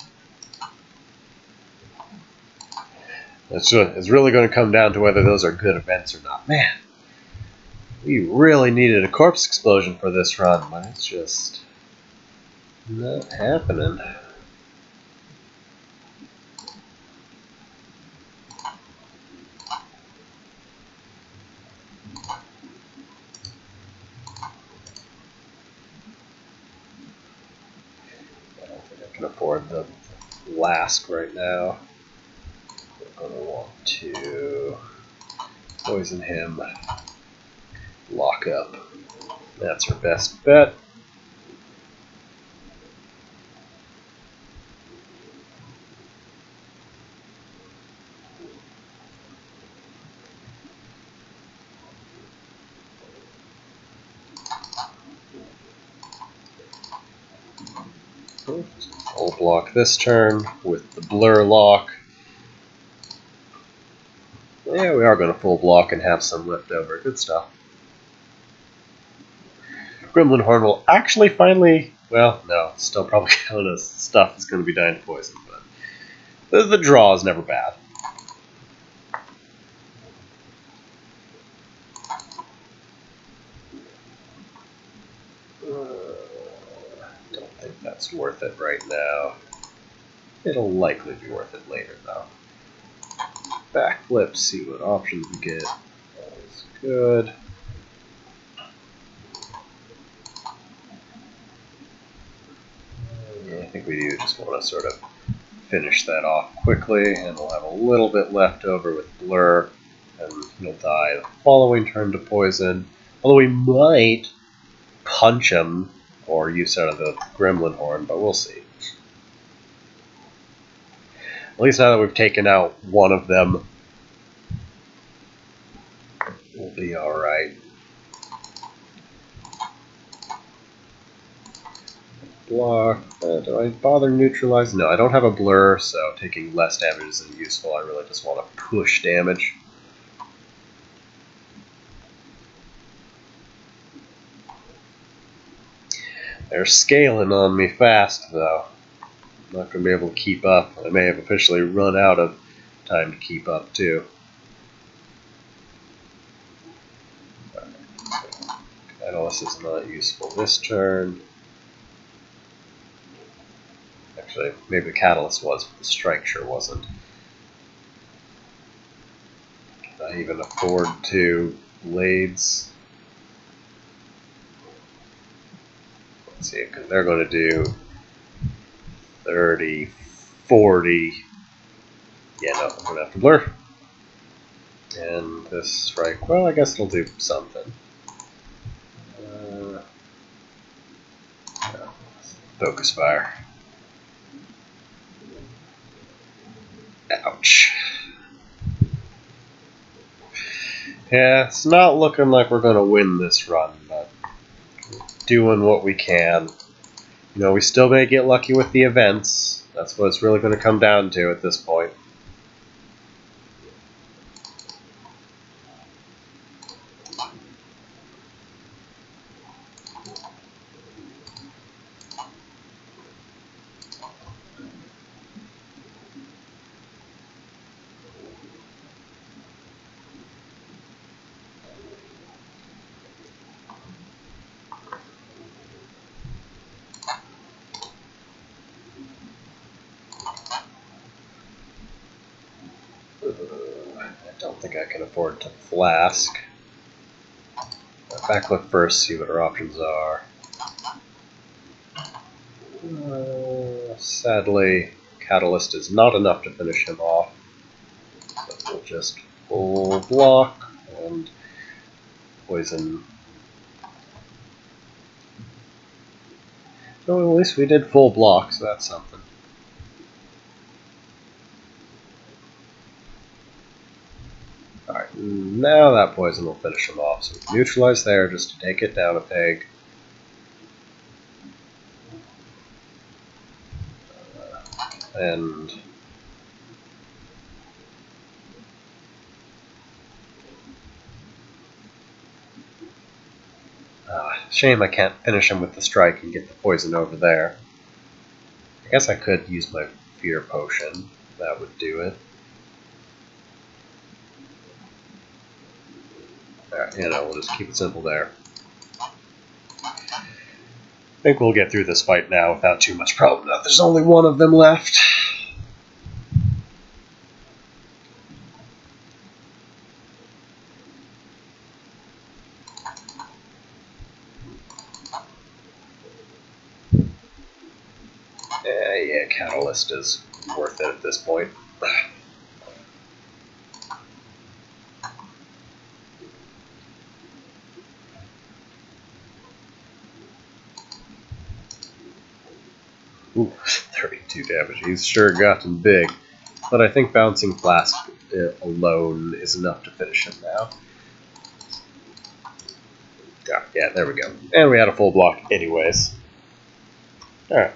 It's really going to come down to whether those are good events or not. Man, we really needed a corpse explosion for this run, but it's just not happening. I don't think I can afford the flask right now. We're going to want to poison him, lock up. That's our best bet. I'll block this turn with the blur lock. Yeah, we are going to full block and have some left over. Good stuff. Gremlin Horn will actually finally, well, no, still probably count as stuff is going to be dying to poison, but the draw is never bad. Don't think that's worth it right now. It'll likely be worth it later, though. Backflip, see what options we get. That's good. Yeah, I think we do just want to sort of finish that off quickly, and we'll have a little bit left over with Blur, and he'll die the following turn to poison. Although we might punch him or use out of the Gremlin Horn, but we'll see. At least now that we've taken out one of them, we'll be alright. Block. Do I bother neutralizing? No, I don't have a blur, so taking less damage isn't useful. I really just want to push damage. They're scaling on me fast, though. I'm not going to be able to keep up. I may have officially run out of time to keep up, too. Catalyst is not useful this turn. Actually, maybe the Catalyst was, but the Strike sure wasn't. Can I even afford to Blades? Let's see, because they're going to do 30, 40. Yeah, no, I'm going to have to blur. And this Strike, well, I guess it'll do something. Focus Fire. Ouch. Yeah, it's not looking like we're going to win this run, but doing what we can. You know, we still may get lucky with the events. That's what it's really going to come down to at this point. I don't think I can afford to Flask. Back look first, see what our options are. Sadly, Catalyst is not enough to finish him off. So we'll just full block and poison. So at least we did full block, so that's something. Alright, now that poison will finish him off. So we neutralize there just to take it down a peg. And shame I can't finish him with the strike and get the poison over there. I guess I could use my fear potion. That would do it. Alright, you know, we'll just keep it simple there. I think we'll get through this fight now without too much problem. Now, there's only one of them left. Yeah, Catalyst is worth it at this point. Ooh, 32 damage. He's sure gotten big. But I think Bouncing Flask alone is enough to finish him now. Yeah, there we go. And we had a full block anyways. Alright.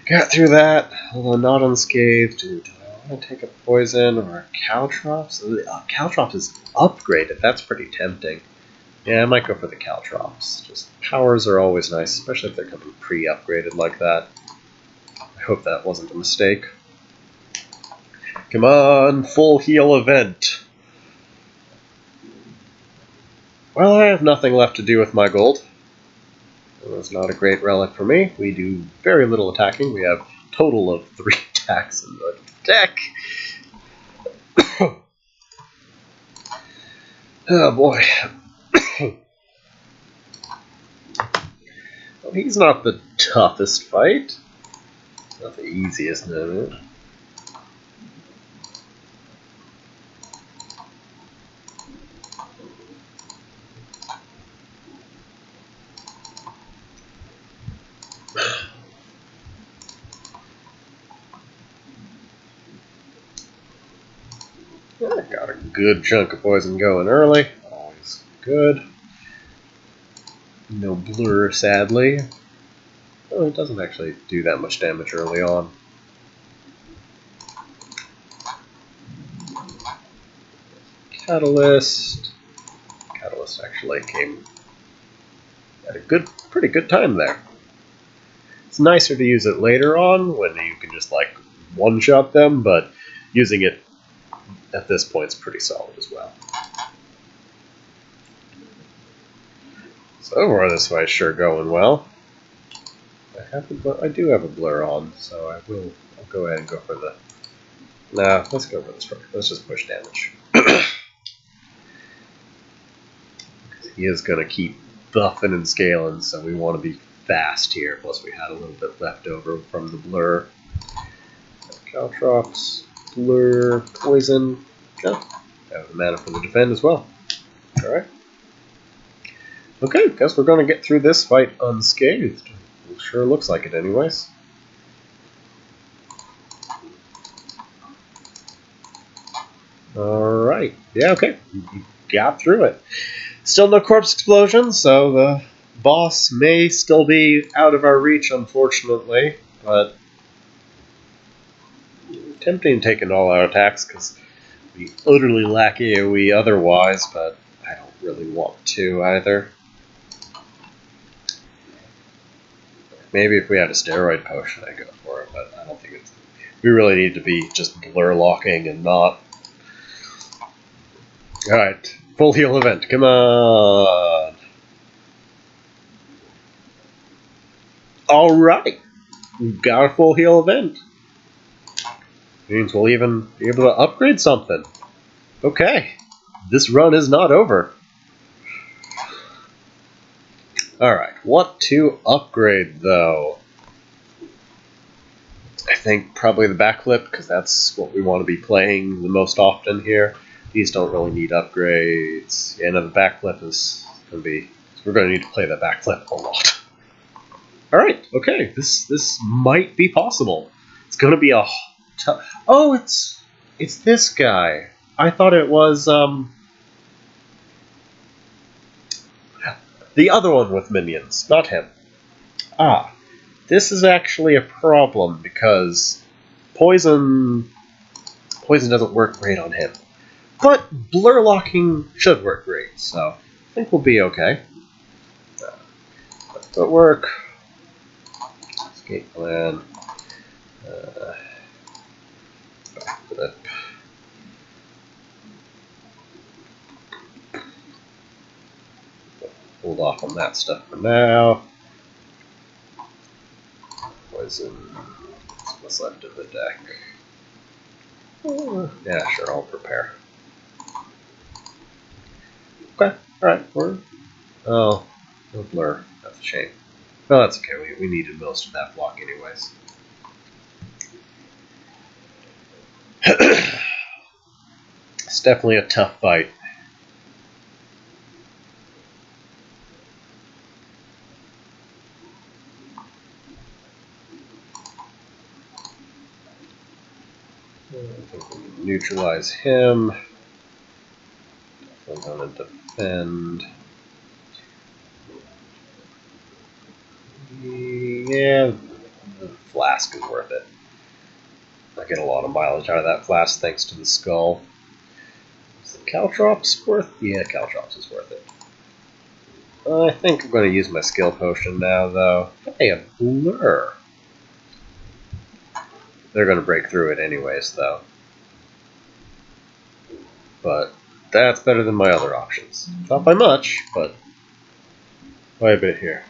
Got through that, although not unscathed. Do I want to take a poison or a Caltrops? Caltrops is upgraded. That's pretty tempting. Yeah, I might go for the Caltrops. Just powers are always nice, especially if they're coming pre-upgraded like that. I hope that wasn't a mistake. Come on, full heal event. Well, I have nothing left to do with my gold. It was not a great relic for me. We do very little attacking. We have a total of 3 attacks in the deck. Oh boy. Well, he's not the toughest fight. Not the easiest, no. Yeah, got a good chunk of poison going early. Always good. No blur, sadly. Oh, it doesn't actually do that much damage early on. Catalyst. Catalyst actually came at a pretty good time there. It's nicer to use it later on when you can just like one-shot them, but using it at this point is pretty solid as well. So far this way, sure going well. I do have a blur on, so I'll go ahead and go for the... Nah, let's go for the strike. Let's just push damage. He is going to keep buffing and scaling, so we want to be fast here. Plus we had a little bit left over from the blur. Caltrops, blur, poison. Oh, have the mana for the defend as well. Alright. Okay, guess we're going to get through this fight unscathed. It sure looks like it anyways. Alright. Yeah, okay. Got through it. Still no corpse explosions, so the boss may still be out of our reach, unfortunately. But tempting to take an all-out attacks, because we utterly lack AoE otherwise, but I don't really want to either. Maybe if we had a steroid potion, I'd go for it, but I don't think it's... We really need to be just blur locking and not... Alright, full heal event, come on! Alright! We've got a full heal event. Means we'll even be able to upgrade something. Okay, this run is not over. Alright, what to upgrade though? I think probably the backflip, because that's what we want to be playing the most often here. These don't really need upgrades. Yeah, no, the backflip is going to be... We're going to need to play the backflip a lot. Alright, okay, this might be possible. It's going to be a... Oh, it's this guy. I thought it was, the other one with minions, not him. Ah, this is actually a problem because poison doesn't work great on him. But blur locking should work great, so I think we'll be okay. Footwork, escape plan, backflip. Hold off on that stuff for now. Poison. What's left of the deck? Yeah, sure, I'll prepare. Okay, alright, oh, no blur. That's a shame. No, that's okay. We needed most of that block anyways. It's definitely a tough fight. Neutralize him. I'm going to defend. Yeah, the flask is worth it. I get a lot of mileage out of that flask thanks to the skull. Is the Caltrops worth? Yeah, Caltrops is worth it. I think I'm going to use my skill potion now, though. Hey, a blur. They're going to break through it anyways, though. But that's better than my other options. Not by much, but by a bit here.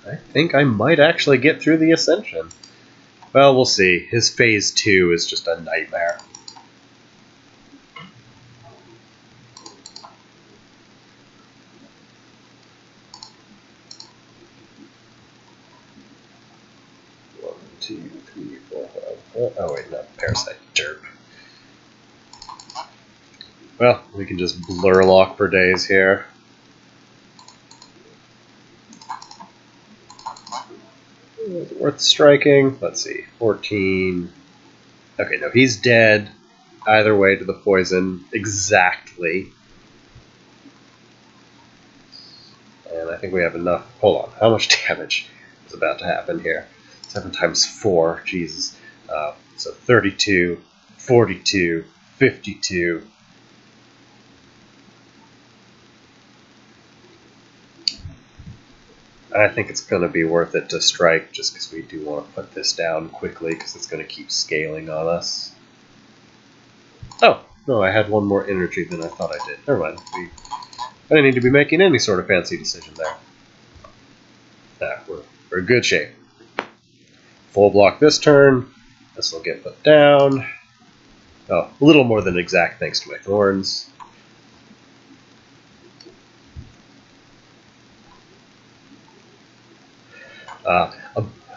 I think I might actually get through the Ascension. Well, we'll see. His phase 2 is just a nightmare. One, two, three, four, five. Oh wait, no, Parasite. Derp. Well, we can just blur lock for days here. Is it worth striking? Let's see. 14. Okay, no, he's dead. Either way to the poison. Exactly. And I think we have enough. Hold on. How much damage is about to happen here? 7 times 4. Jesus. So 32, 42, 52. I think it's going to be worth it to strike just because we do want to put this down quickly because it's going to keep scaling on us. Oh, no, I had one more energy than I thought I did. Never mind. I didn't need to be making any sort of fancy decision there. We're in good shape. Full block this turn. This will get put down. Oh, a little more than exact thanks to my thorns.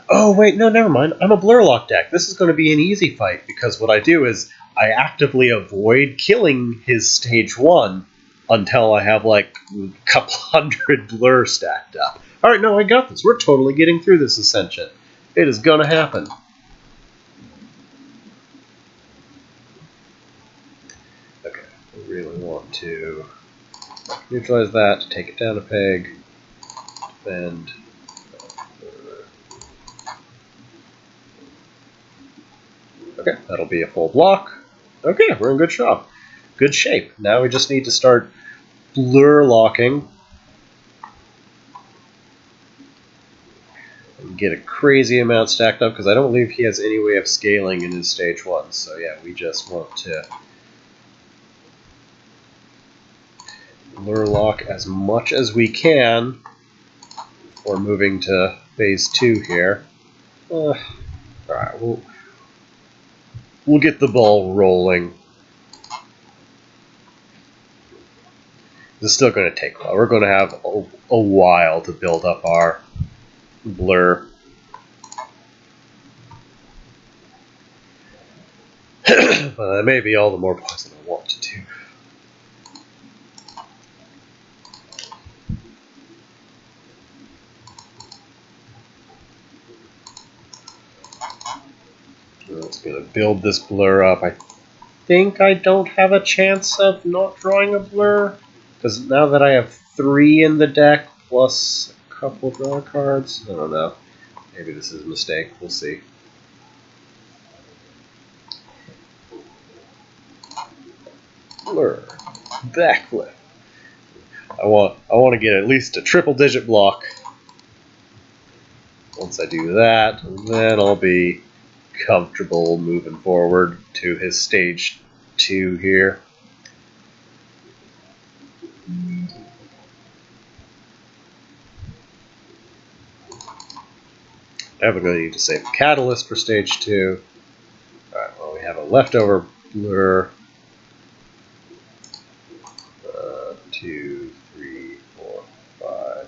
Oh, wait, no, never mind. I'm a Blurlock deck. This is going to be an easy fight because what I do is I actively avoid killing his stage 1 until I have like a couple hundred blur stacked up. Alright, no, I got this. We're totally getting through this Ascension. It is going to happen. Okay, I really want to neutralize that, take it down a peg, defend. Okay, that'll be a full block. Okay, we're in good shape. Now we just need to start blur locking and get a crazy amount stacked up because I don't believe he has any way of scaling in his stage 1. So yeah, we just want to blur lock as much as we can before moving to phase 2 here. Alright, we'll get the ball rolling. This is still going to take a while. We're going to have a while to build up our blur. But that may be all the more poison I want to do. It's going to build this blur up. I think I don't have a chance of not drawing a blur. Because now that I have 3 in the deck, plus a couple draw cards, I don't know. Maybe this is a mistake. We'll see. Blur. Backflip. I want to get at least a triple-digit block. Once I do that, then I'll be comfortable moving forward to his stage 2 here. Now we're going to need to save a catalyst for stage 2. Alright, well, we have a leftover blur. 2, 3, 4, 5.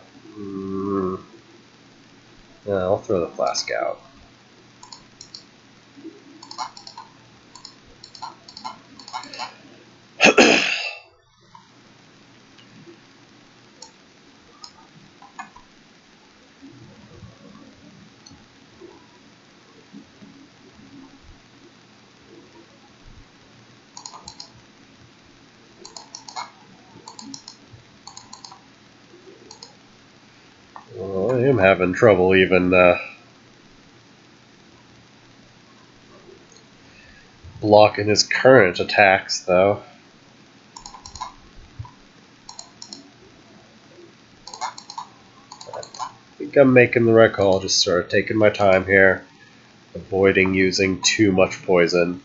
Yeah, I'll throw the flask out. Well, I am having trouble even blocking his current attacks, though. I think I'm making the right call, just sort of taking my time here, avoiding using too much poison.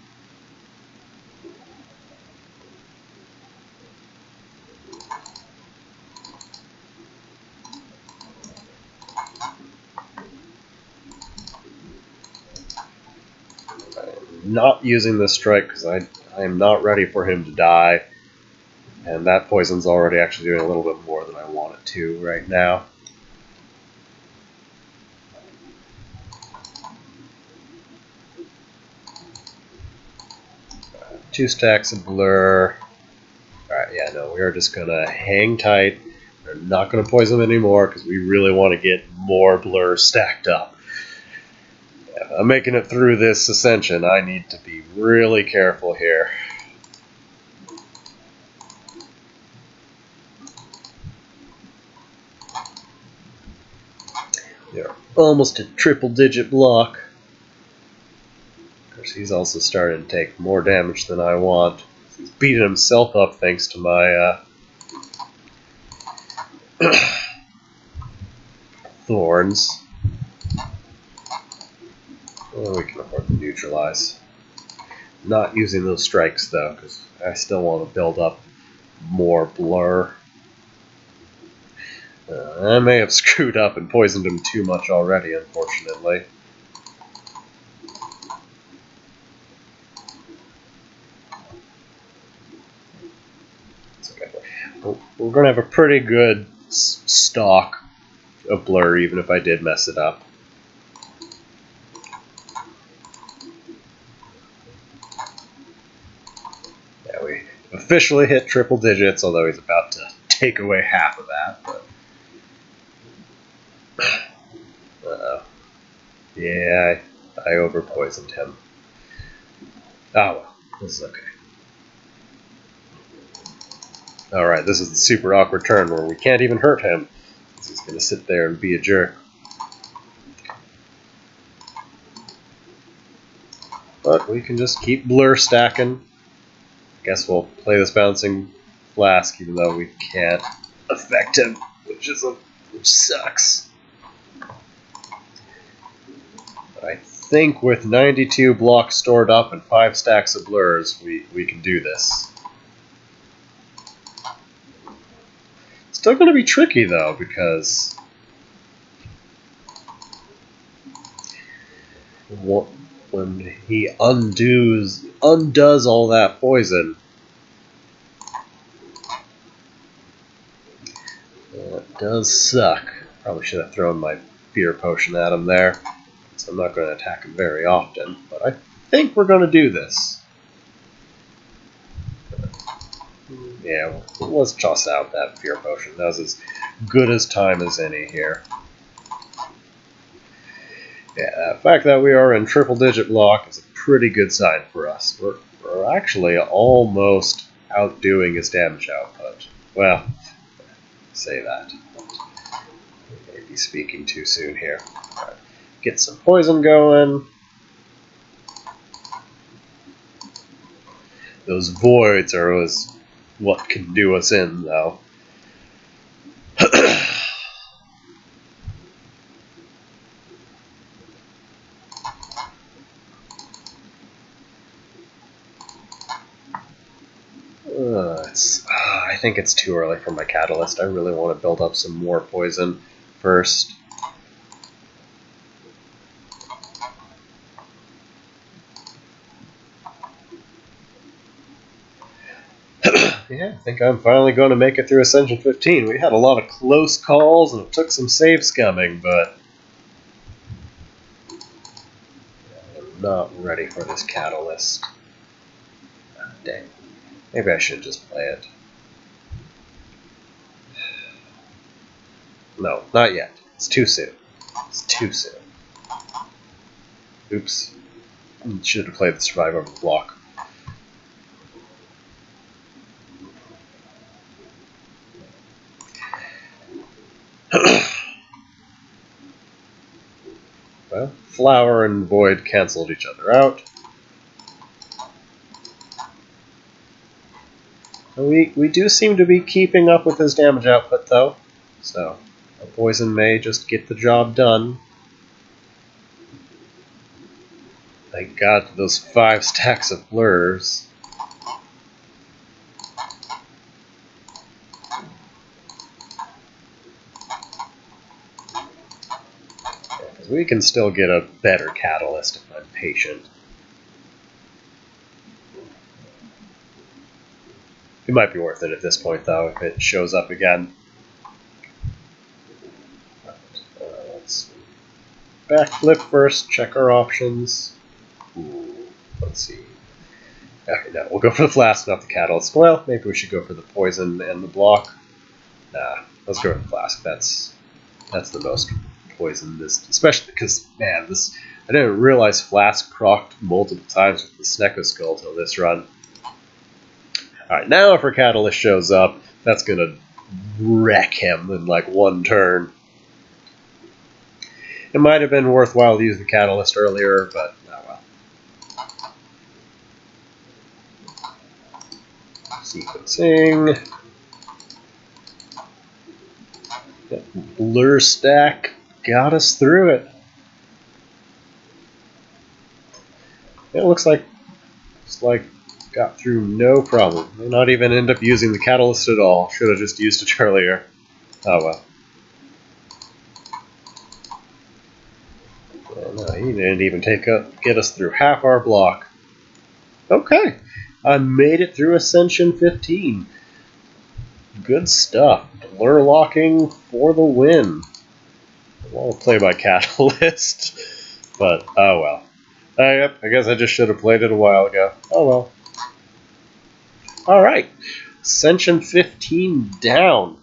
Not using this strike because I am not ready for him to die, and that poison's already actually doing a little bit more than I want it to right now. Two stacks of blur. Alright, yeah, no, we are just gonna hang tight. We're not gonna poison him anymore because we really want to get more blur stacked up. I'm making it through this Ascension. I need to be really careful here. We're almost a triple-digit block. Of course, he's also starting to take more damage than I want. He's beating himself up thanks to my thorns. Oh, we can afford to neutralize. Not using those strikes though, because I still want to build up more blur. I may have screwed up and poisoned him too much already, unfortunately. It's okay. We're going to have a pretty good stock of blur, even if I did mess it up. Yeah, we officially hit triple digits, although he's about to take away half of that. But uh-oh. Yeah, I overpoisoned him. Oh well, this is okay. Alright, this is the super awkward turn where we can't even hurt him. He's going to sit there and be a jerk. But we can just keep blur stacking. Guess we'll play this bouncing flask even though we can't affect him, which sucks. But I think with 92 blocks stored up and 5 stacks of blurs, we can do this. Still going to be tricky though, because when he undoes all that poison, it does suck. Probably should have thrown my fear potion at him there, so I'm not going to attack him very often. But I think we're going to do this. Yeah, well, let's toss out that fear potion. That was as good as time as any here. Yeah, the fact that we are in triple-digit block is a pretty good sign for us. We're actually almost outdoing his damage output. Well, say that. Maybe speaking too soon here. Right. Get some poison going. Those voids are always what can do us in, though. I think it's too early for my catalyst. I really want to build up some more poison first. Yeah, I think I'm finally going to make it through Ascension 15. We had a lot of close calls and it took some save scumming, but I'm not ready for this catalyst. Oh, dang. Maybe I should just play it. No, not yet. It's too soon. It's too soon. Oops. Should have played the survive over the block. Well, Flower and Void canceled each other out. We do seem to be keeping up with his damage output, though. So, a poison may just get the job done. Thank God for those 5 stacks of blurs. Yeah, we can still get a better catalyst if I'm patient. It might be worth it at this point, though, if it shows up again. Let's backflip first, check our options. Ooh, let's see. Okay, no, we'll go for the flask, not the catalyst. Well, maybe we should go for the poison and the block. Nah, let's go for the flask. That's the most poison. This, especially because, man, this I didn't realize flask procced multiple times with the Snecko Skull till this run. Alright, now if our catalyst shows up, that's gonna wreck him in like one turn. It might have been worthwhile to use the catalyst earlier, but oh well. Sequencing. Blur stack. got us through it. It looks like got through no problem. May not even end up using the catalyst at all. Should have just used it earlier. Oh well. No, he didn't even get us through half our block. Okay, I made it through Ascension 15. Good stuff. Blur locking for the win. I want to play my catalyst, but oh well. Yep, I guess I just should have played it a while ago. Oh well. Alright, Ascension 15 down.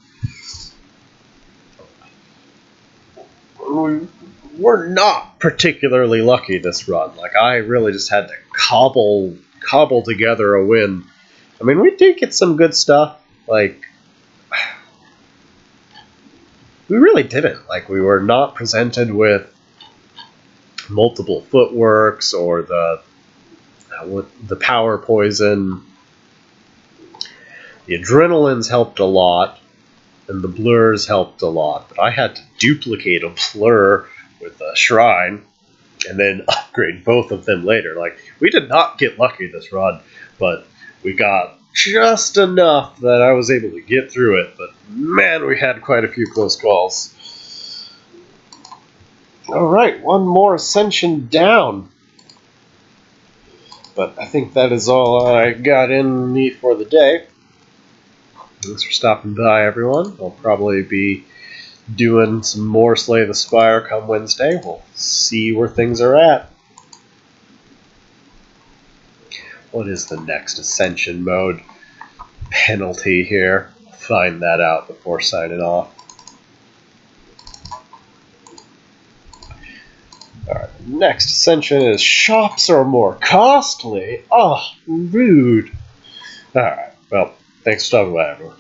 We're not particularly lucky this run. Like, I really just had to cobble together a win. I mean, we did get some good stuff. Like, we really didn't. Like, we were not presented with multiple footworks or the power poison. The adrenalines helped a lot, and the blurs helped a lot. But I had to duplicate a blur with a shrine, and then upgrade both of them later. Like, we did not get lucky this run, but we got just enough that I was able to get through it. But man, we had quite a few close calls. Alright, one more Ascension down. But I think that is all I got in me for the day. Thanks for stopping by, everyone. I'll probably be doing some more Slay the Spire come Wednesday. We'll see where things are at. What is the next Ascension mode penalty here? I'll find that out before signing off. Alright, next Ascension is shops are more costly. Oh, rude. Alright, well, thanks for stopping by, everyone.